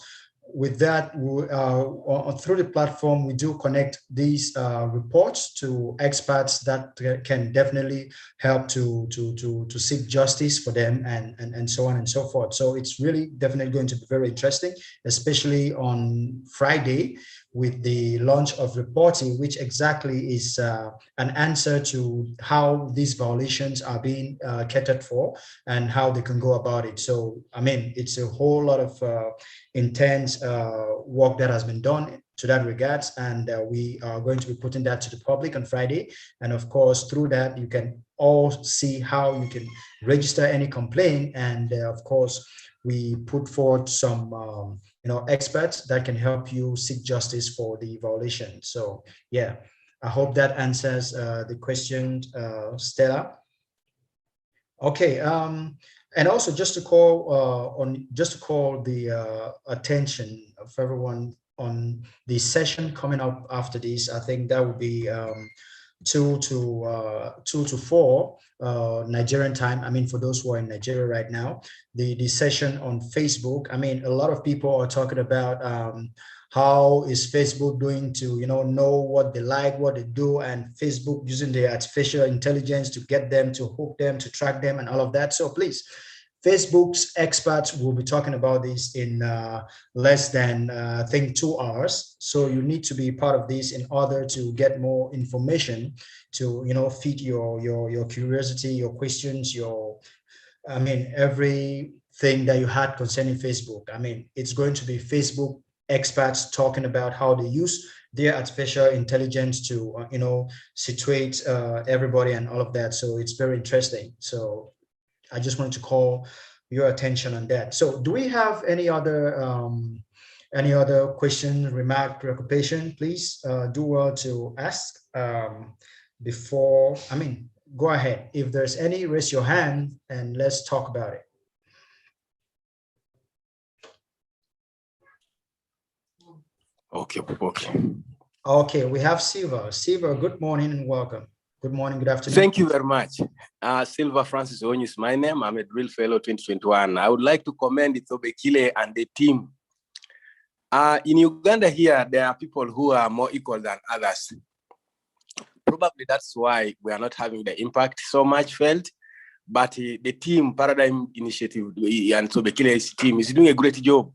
with that, through the platform, we do connect these reports to experts that can definitely help to seek justice for them, and so on and so forth. So it's really definitely going to be very interesting, especially on Friday with the launch of reporting, which exactly is an answer to how these violations are being catered for and how they can go about it. So, I mean, it's a whole lot of intense work that has been done to that regards, and we are going to be putting that to the public on Friday. And of course, through that, you can all see how you can register any complaint, and of course, we put forward some experts that can help you seek justice for the violation. So yeah, I hope that answers the question, Stella. Okay, and also just to call the attention of everyone on the session coming up after this. I think that would be 2 to 4 Nigerian time. I mean, for those who are in Nigeria right now, the session on Facebook. I mean, a lot of people are talking about how is Facebook doing to know what they like, what they do, and Facebook using the artificial intelligence to get them, to hook them, to track them, and all of that. So please, Facebook's experts will be talking about this in less than, I think, 2 hours. So you need to be part of this in order to get more information to, feed your curiosity, your questions, I mean, everything that you had concerning Facebook. I mean, it's going to be Facebook experts talking about how they use their artificial intelligence to, situate everybody and all of that. So it's very interesting. So I just wanted to call your attention on that. So do we have any other question, remark, preoccupation? Please do well to ask before, go ahead. If there's any, raise your hand and let's talk about it. Okay. Okay, we have Silva. Silva, good morning and welcome. Good morning, good afternoon. Thank you very much. Silva Francis Onyi is my name. I'm a drill fellow 2021. I would like to commend Thobekile and the team. In Uganda here, there are people who are more equal than others. Probably that's why we are not having the impact so much felt. But the team, Paradigm Initiative, and Thobekile's team is doing a great job.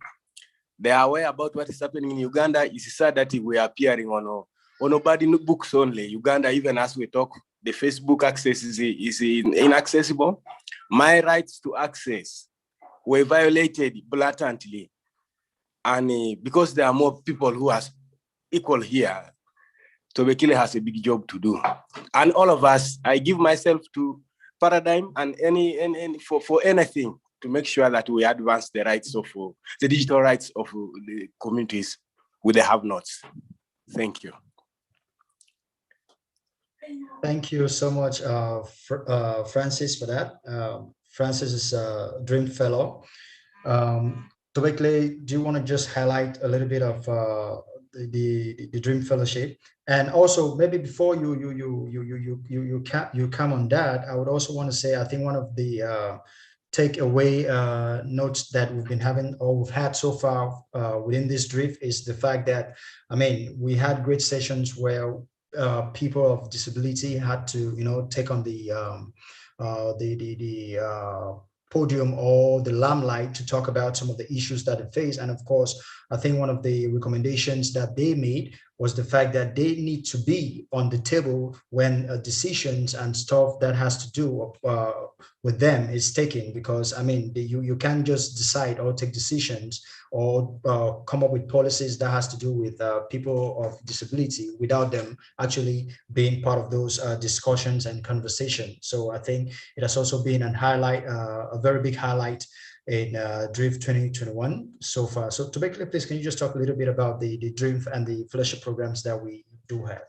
They are aware about what is happening in Uganda. It's sad that we are appearing on nobody books only. Uganda, even as we talk, the Facebook access is inaccessible. My rights to access were violated blatantly. And because there are more people who are equal here, Thobekile has a big job to do. And all of us, I give myself to Paradigm and for anything to make sure that we advance the rights of the digital rights of the communities with the have-nots. Thank you. Thank you so much, Francis, for that. Francis is a Dream Fellow. Thobekile, do you want to just highlight a little bit of the Dream Fellowship? And also, maybe before you come on that, I would also want to say, I think one of the takeaway notes that we've been having, or we've had so far within this drift, is the fact that, we had great sessions where people of disability had to, take on the podium or the limelight to talk about some of the issues that they face. And of course, I think one of the recommendations that they made was the fact that they need to be on the table when decisions and stuff that has to do with them is taken, because you can't just decide or take decisions or come up with policies that has to do with people of disability without them actually being part of those discussions and conversations. So I think it has also been a very big highlight in Drift 2021 so far. So Thobekile, please, can you just talk a little bit about the Drift and the fellowship programs that we do have?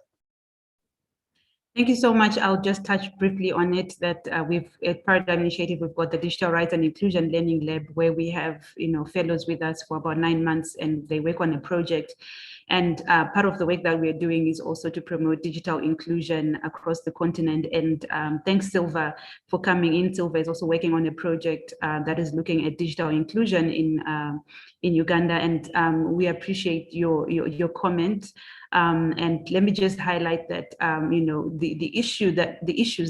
Thank you so much. I'll just touch briefly on it, that we've, at Paradigm Initiative, we've got the Digital Rights and Inclusion Learning Lab, where we have, fellows with us for about 9 months, and they work on a project. And part of the work that we're doing is also to promote digital inclusion across the continent. And thanks, Silva, for coming in. Silva is also working on a project that is looking at digital inclusion in Uganda. And we appreciate your comment. And let me just highlight that the issues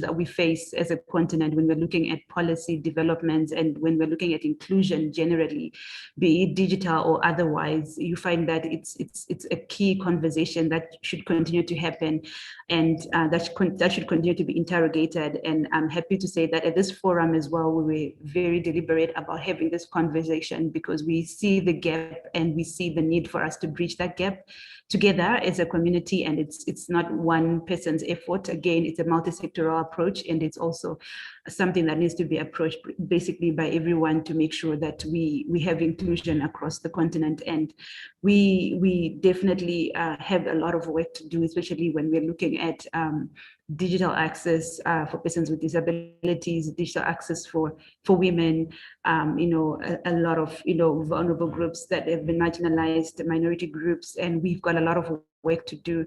that we face as a continent when we're looking at policy developments and when we're looking at inclusion generally, be it digital or otherwise, you find that it's a key conversation that should continue to happen, and that should continue to be interrogated. And I'm happy to say that at this forum as well, we were very deliberate about having this conversation, because we see the gap and we see the need for us to bridge that gap together as a community. And it's not one person's effort. Again, it's a multi-sectoral approach, and it's also something that needs to be approached basically by everyone to make sure that we have inclusion across the continent. And we definitely have a lot of work to do, especially when we're looking at digital access for persons with disabilities, digital access for women, a lot of vulnerable groups that have been marginalized, minority groups, and we've got a lot of work to do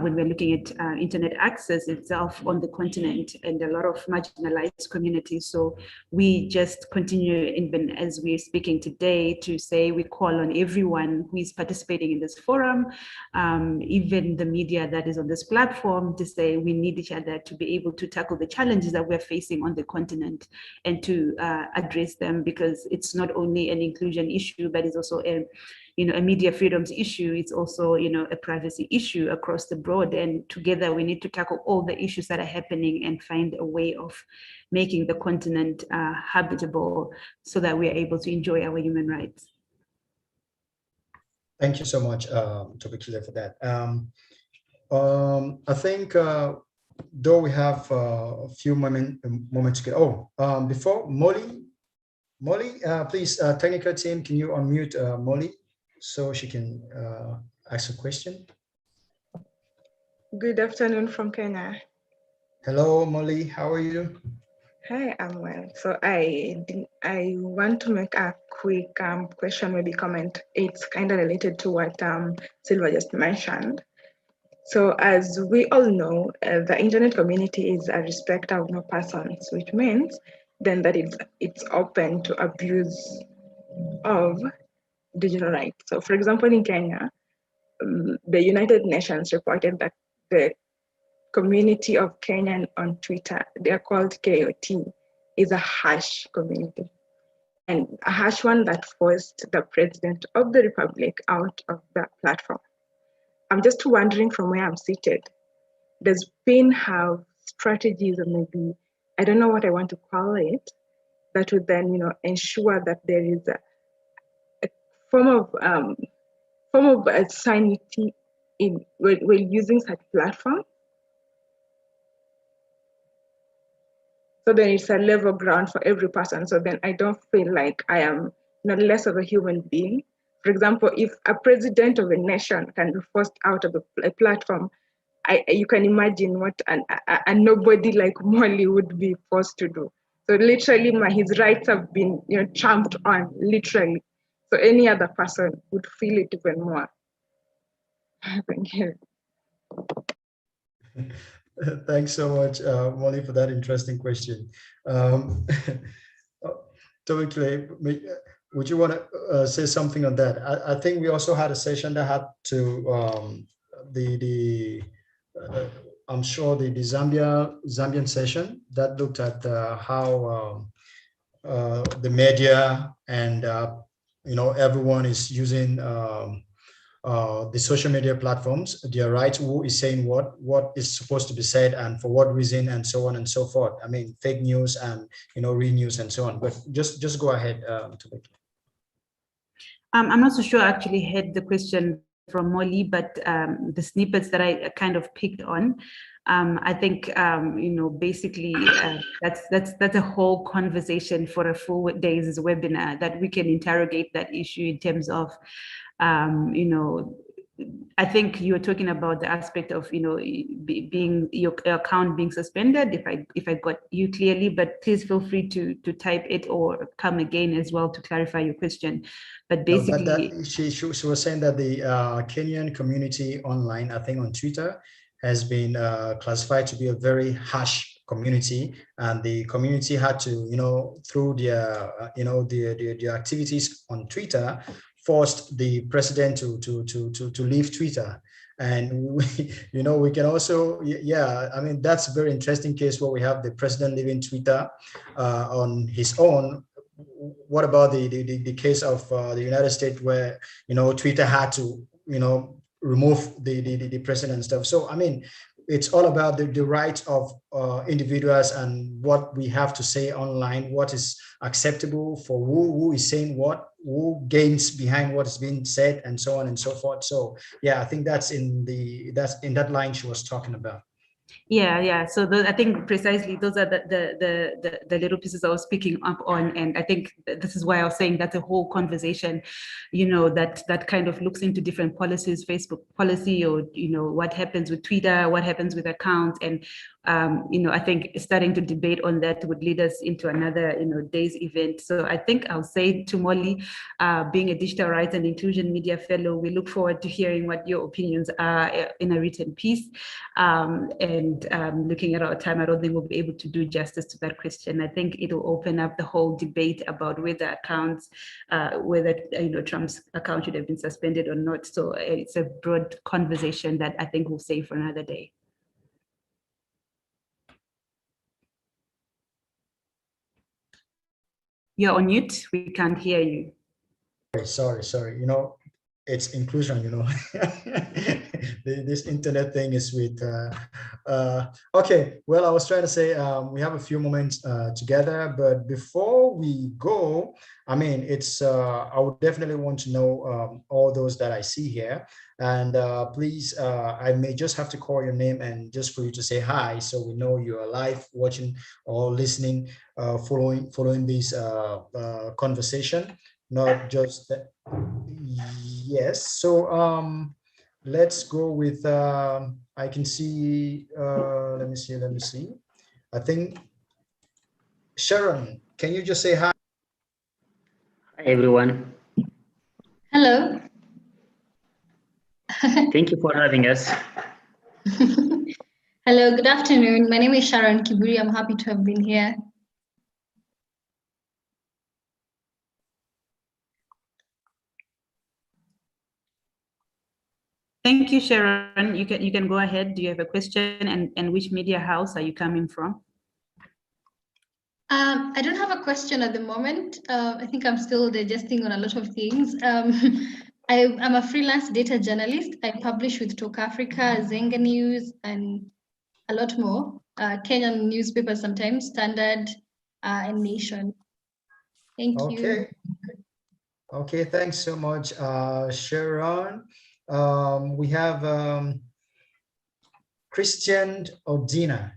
when we're looking at internet access itself on the continent and a lot of marginalized communities. So we just continue, even as we're speaking today, to say we call on everyone who is participating in this forum, even the media that is on this platform, to say we need each other to be able to tackle the challenges that we're facing on the continent and to address them, because it's not only an inclusion issue, but it's also a media freedoms issue. It's also, a privacy issue across the board. And together we need to tackle all the issues that are happening and find a way of making the continent habitable so that we are able to enjoy our human rights. Thank you so much, Tobekile, for that. I think, though we have a few moments to go. Before Molly, please, technical team, can you unmute Molly so she can ask a question? Good afternoon from Kenya. Hello, Molly. How are you? Hi, I'm well. So I want to make a quick question, maybe comment. It's kind of related to what Silva just mentioned. So as we all know, the internet community is a respecter of no persons, which means then that it's open to abuse of digital rights. So for example, in Kenya, the United Nations reported that the community of Kenyan on Twitter, they're called KOT, is a harsh community. And a harsh one that forced the president of the republic out of the platform. I'm just wondering, from where I'm seated, does PIN have strategies, or maybe, I don't know what I want to call it, that would then, ensure that there is a form of sanity when using such platforms? So then it's a level ground for every person. So then I don't feel like I am not less of a human being. For example, if a president of a nation can be forced out of a platform, you can imagine what a nobody like Molly would be forced to do. So literally, his rights have been tramped on, literally. So any other person would feel it even more. Thank you. Thanks so much, Molly, for that interesting question. Tobekile, would you want to say something on that? I think we also had a session that had to I'm sure the Zambian session that looked at how the media and everyone is using the social media platforms, their rights, who is saying what is supposed to be said and for what reason, and so on and so forth. I mean, fake news and real news and so on. But just go ahead, Tobekile. I'm not so sure I actually heard the question from Molly, but the snippets that I kind of picked on, I think basically that's a whole conversation for a full day's webinar, that we can interrogate that issue in terms of I think you're talking about the aspect of being your account being suspended, if I got you clearly, but please feel free to type it or come again as well to clarify your question. But basically, no, she was saying that the Kenyan community online, I think on Twitter, has been classified to be a very harsh community, and the community had to through their their activities on Twitter, forced the president to leave Twitter. And we can also, I mean, that's a very interesting case where we have the president leaving Twitter on his own. What about the case of the United States, where Twitter had to remove the president and stuff? So I mean, it's all about the rights of individuals and what we have to say online, what is acceptable for who is saying what, who gains behind what is being said, and so on and so forth. So yeah, I think that's in that line she was talking about. Yeah. So I think precisely those are the little pieces I was picking up on, and I think this is why I was saying that's a whole conversation, that kind of looks into different policies, Facebook policy, or what happens with Twitter, what happens with accounts, and I think starting to debate on that would lead us into another day's event. So I think I'll say to Molly, being a digital rights and inclusion media fellow, we look forward to hearing what your opinions are in a written piece. And looking at our time, I don't think we'll be able to do justice to that question. I think it'll open up the whole debate about whether accounts, whether Trump's account should have been suspended or not. So it's a broad conversation that I think we'll save for another day. You're on mute. We can't hear you. Sorry. It's inclusion. This internet thing is with. Okay. Well, I was trying to say we have a few moments together, but before we go, I mean, it's. I would definitely want to know all those that I see here, and please, I may just have to call your name and just for you to say hi, so we know you're live, watching or listening, following this conversation. Not just that. Yes. So let's go with I can see let me see. I think Sharon, can you just say hi? Hi everyone. Hello. Thank you for having us. Hello, good afternoon. My name is Sharon Kiburi. I'm happy to have been here. Thank you, Sharon. You can go ahead. Do you have a question, and which media house are you coming from? I don't have a question at the moment. I think I'm still digesting on a lot of things. I'm a freelance data journalist. I publish with Talk Africa, Zenga News, and a lot more. Kenyan newspapers sometimes, Standard and Nation. Thank you. Okay, thanks so much, Sharon. We have Christian Odina.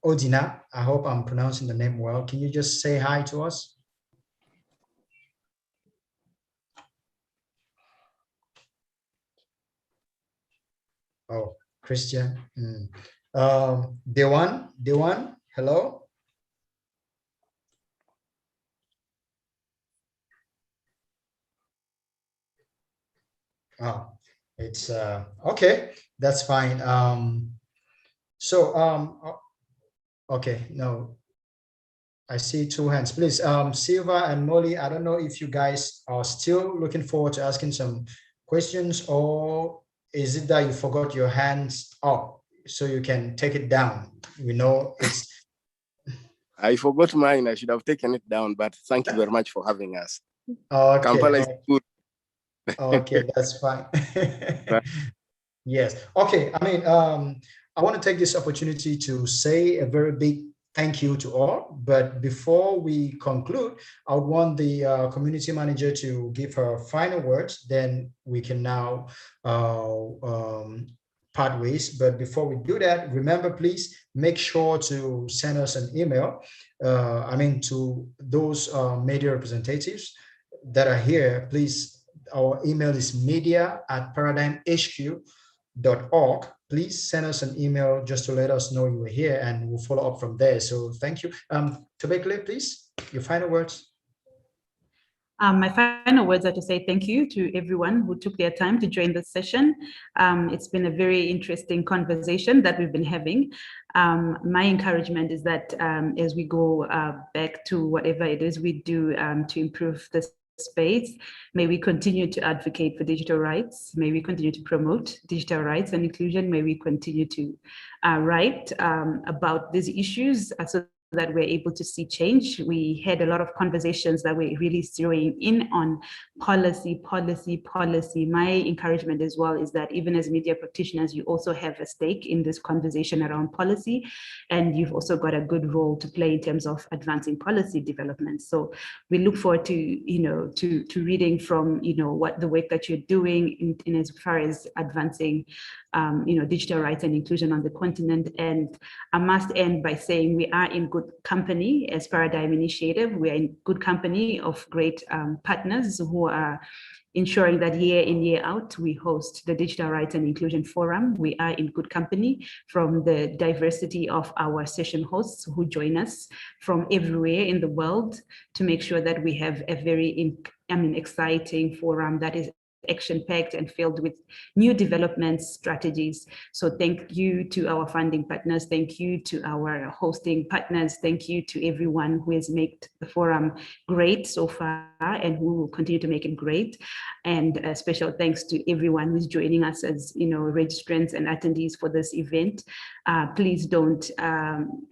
Odina, I hope I'm pronouncing the name well. Can you just say hi to us? Oh, Christian. Dewan, hello. Oh, it's okay. That's fine. Okay, no, I see two hands. Please, Silva and Molly, I don't know if you guys are still looking forward to asking some questions, or is it that you forgot your hands up so you can take it down? We know it's. I forgot mine. I should have taken it down, but thank you very much for having us. Okay. Kampala is good. Okay, that's fine. Yes. Okay. I mean, I want to take this opportunity to say a very big thank you to all. But before we conclude, I would want the community manager to give her final words. Then we can now part ways. But before we do that, remember, please make sure to send us an email. To those media representatives that are here, please. Our email is media@paradigmhq.org. Please send us an email just to let us know you were here, and we'll follow up from there. So thank you. Tobekle, please, your final words. My final words are to say thank you to everyone who took their time to join this session. It's been a very interesting conversation that we've been having. My encouragement is that as we go back to whatever it is we do to improve this space, may we continue to advocate for digital rights, may we continue to promote digital rights and inclusion, may we continue to write about these issues so that we're able to see change. We had a lot of conversations that were really zeroing in on policy. My encouragement as well is that even as media practitioners, you also have a stake in this conversation around policy, and you've also got a good role to play in terms of advancing policy development. So we look forward to reading from what the work that you're doing in as far as advancing digital rights and inclusion on the continent. And I must end by saying we are in good company as Paradigm Initiative. We are in good company of great partners who are ensuring that year in, year out, we host the Digital Rights and Inclusion Forum. We are in good company from the diversity of our session hosts who join us from everywhere in the world to make sure that we have a very exciting forum that is action-packed and filled with new development strategies. So thank you to our funding partners, thank you to our hosting partners, thank you to everyone who has made the forum great so far and who will continue to make it great. And a special thanks to everyone who's joining us as registrants and attendees for this event. Please don't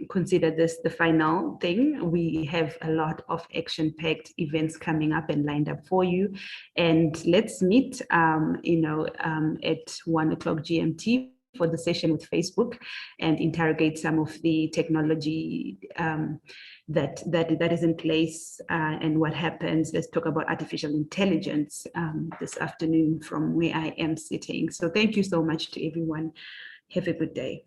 consider this the final thing. We have a lot of action-packed events coming up and lined up for you. And let's meet at 1 o'clock GMT for the session with Facebook and interrogate some of the technology that is in place and what happens. Let's talk about artificial intelligence this afternoon from where I am sitting. So thank you so much to everyone. Have a good day.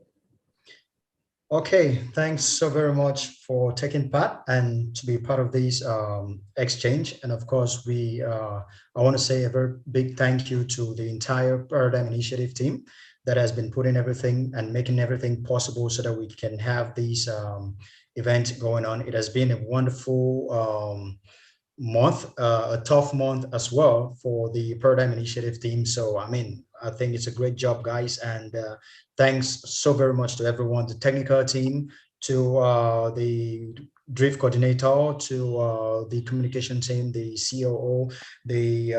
Okay, thanks so very much for taking part and to be part of this exchange. And of course, I want to say a very big thank you to the entire Paradigm Initiative team that has been putting everything and making everything possible so that we can have these events going on. It has been a wonderful month, a tough month as well for the Paradigm Initiative team. So, I think it's a great job, guys. And thanks so very much to everyone, the technical team, to the drift coordinator, to the communication team, the COO, the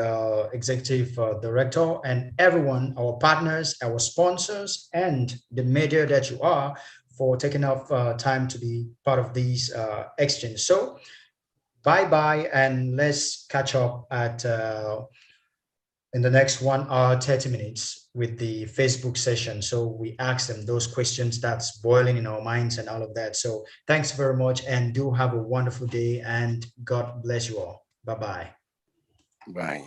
executive director, and everyone, our partners, our sponsors, and the media that you are for taking off time to be part of these exchange. So bye-bye, and let's catch up at in the next 1 hour, 30 minutes with the Facebook session. So we ask them those questions that's boiling in our minds and all of that. So thanks very much and do have a wonderful day and God bless you all. Bye-bye. Bye.